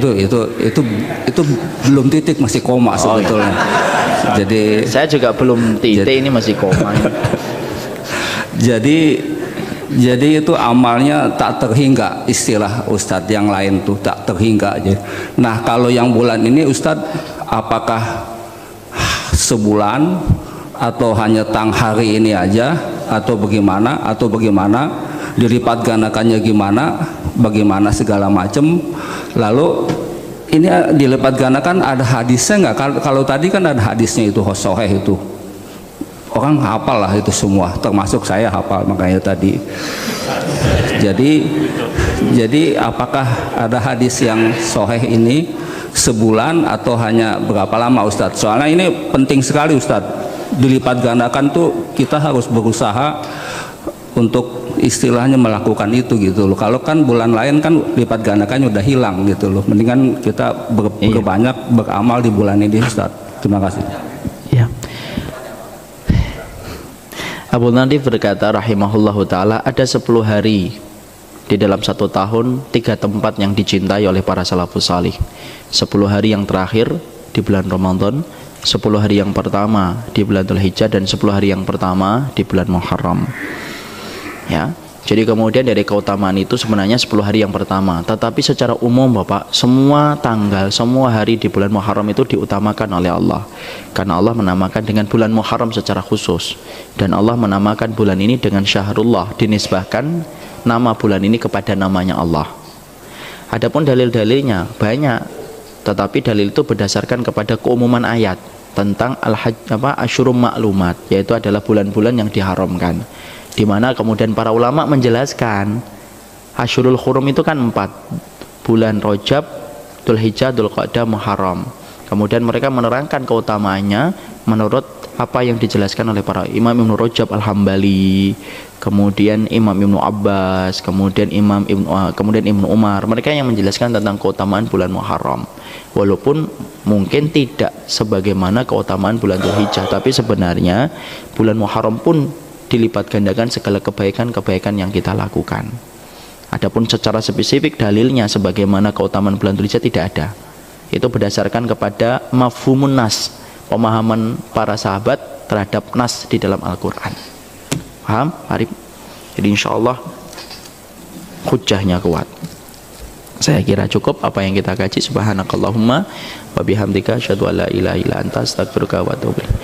belum titik, masih koma sebetulnya. Iya. Jadi Saya juga belum titik, ini masih koma. Jadi itu amalnya tak terhingga, istilah Ustadz yang lain tuh tak terhingga aja. Nah kalau yang bulan ini Ustadz, apakah sebulan atau hanya hari ini aja atau bagaimana dilipat gandakannya bagaimana segala macam. Lalu ini dilipat gandakan ada hadisnya nggak? Kalau tadi kan ada hadisnya itu Sahih itu. Orang hafal lah itu semua, termasuk saya hafal, makanya tadi. Jadi apakah ada hadis yang sahih ini sebulan atau hanya berapa lama Ustadz? Soalnya ini penting sekali Ustadz. Dilipat gandakan tuh kita harus berusaha untuk istilahnya melakukan itu gitu loh. Kalau kan bulan lain kan lipat gandakannya udah hilang gitu loh. Mendingan kita berbanyak beramal di bulan ini Ustadz. Terima kasih. Ya. Abu Nadif berkata rahimahullahu ta'ala, ada 10 hari di dalam 1 tahun, 3 tempat yang dicintai oleh para salafus salih. 10 hari yang terakhir di bulan Ramadan, 10 hari yang pertama di bulan Dzulhijjah, dan 10 hari yang pertama di bulan Muharram. Ya, jadi kemudian dari keutamaan itu sebenarnya 10 hari yang pertama, tetapi secara umum Bapak, semua tanggal, semua hari di bulan Muharram itu diutamakan oleh Allah, karena Allah menamakan dengan bulan Muharram secara khusus, dan Allah menamakan bulan ini dengan Syahrullah, dinisbahkan nama bulan ini kepada namanya Allah. Adapun dalil-dalilnya banyak, tetapi dalil itu berdasarkan kepada keumuman ayat. tentang asyurum ma'lumat, yaitu adalah bulan-bulan yang diharamkan, di mana kemudian para ulama menjelaskan asyurul hurum itu kan 4, bulan Rajab, Dzulhijjah, Dzulqa'dah, Muharram. Kemudian mereka menerangkan keutamaannya menurut apa yang dijelaskan oleh para Imam Ibnu Rajab Al-Hambali, kemudian Imam Ibnu Abbas, kemudian Ibnu Umar. Mereka yang menjelaskan tentang keutamaan bulan Muharram. Walaupun mungkin tidak sebagaimana keutamaan bulan Dzulhijjah, tapi sebenarnya bulan Muharram pun dilipat gandakan segala kebaikan-kebaikan yang kita lakukan. Adapun secara spesifik dalilnya sebagaimana keutamaan bulan Dzulhijjah tidak ada. Itu berdasarkan kepada mafhumun nas, pemahaman para sahabat terhadap nas di dalam Al-Quran. Paham? Arif? Jadi insya Allah hujjahnya kuat. Saya kira cukup apa yang kita kaji. Subhanakallahumma wa bihamdika asyhadu an la ilaha illa anta astaghfiruka wa atubu ilaik.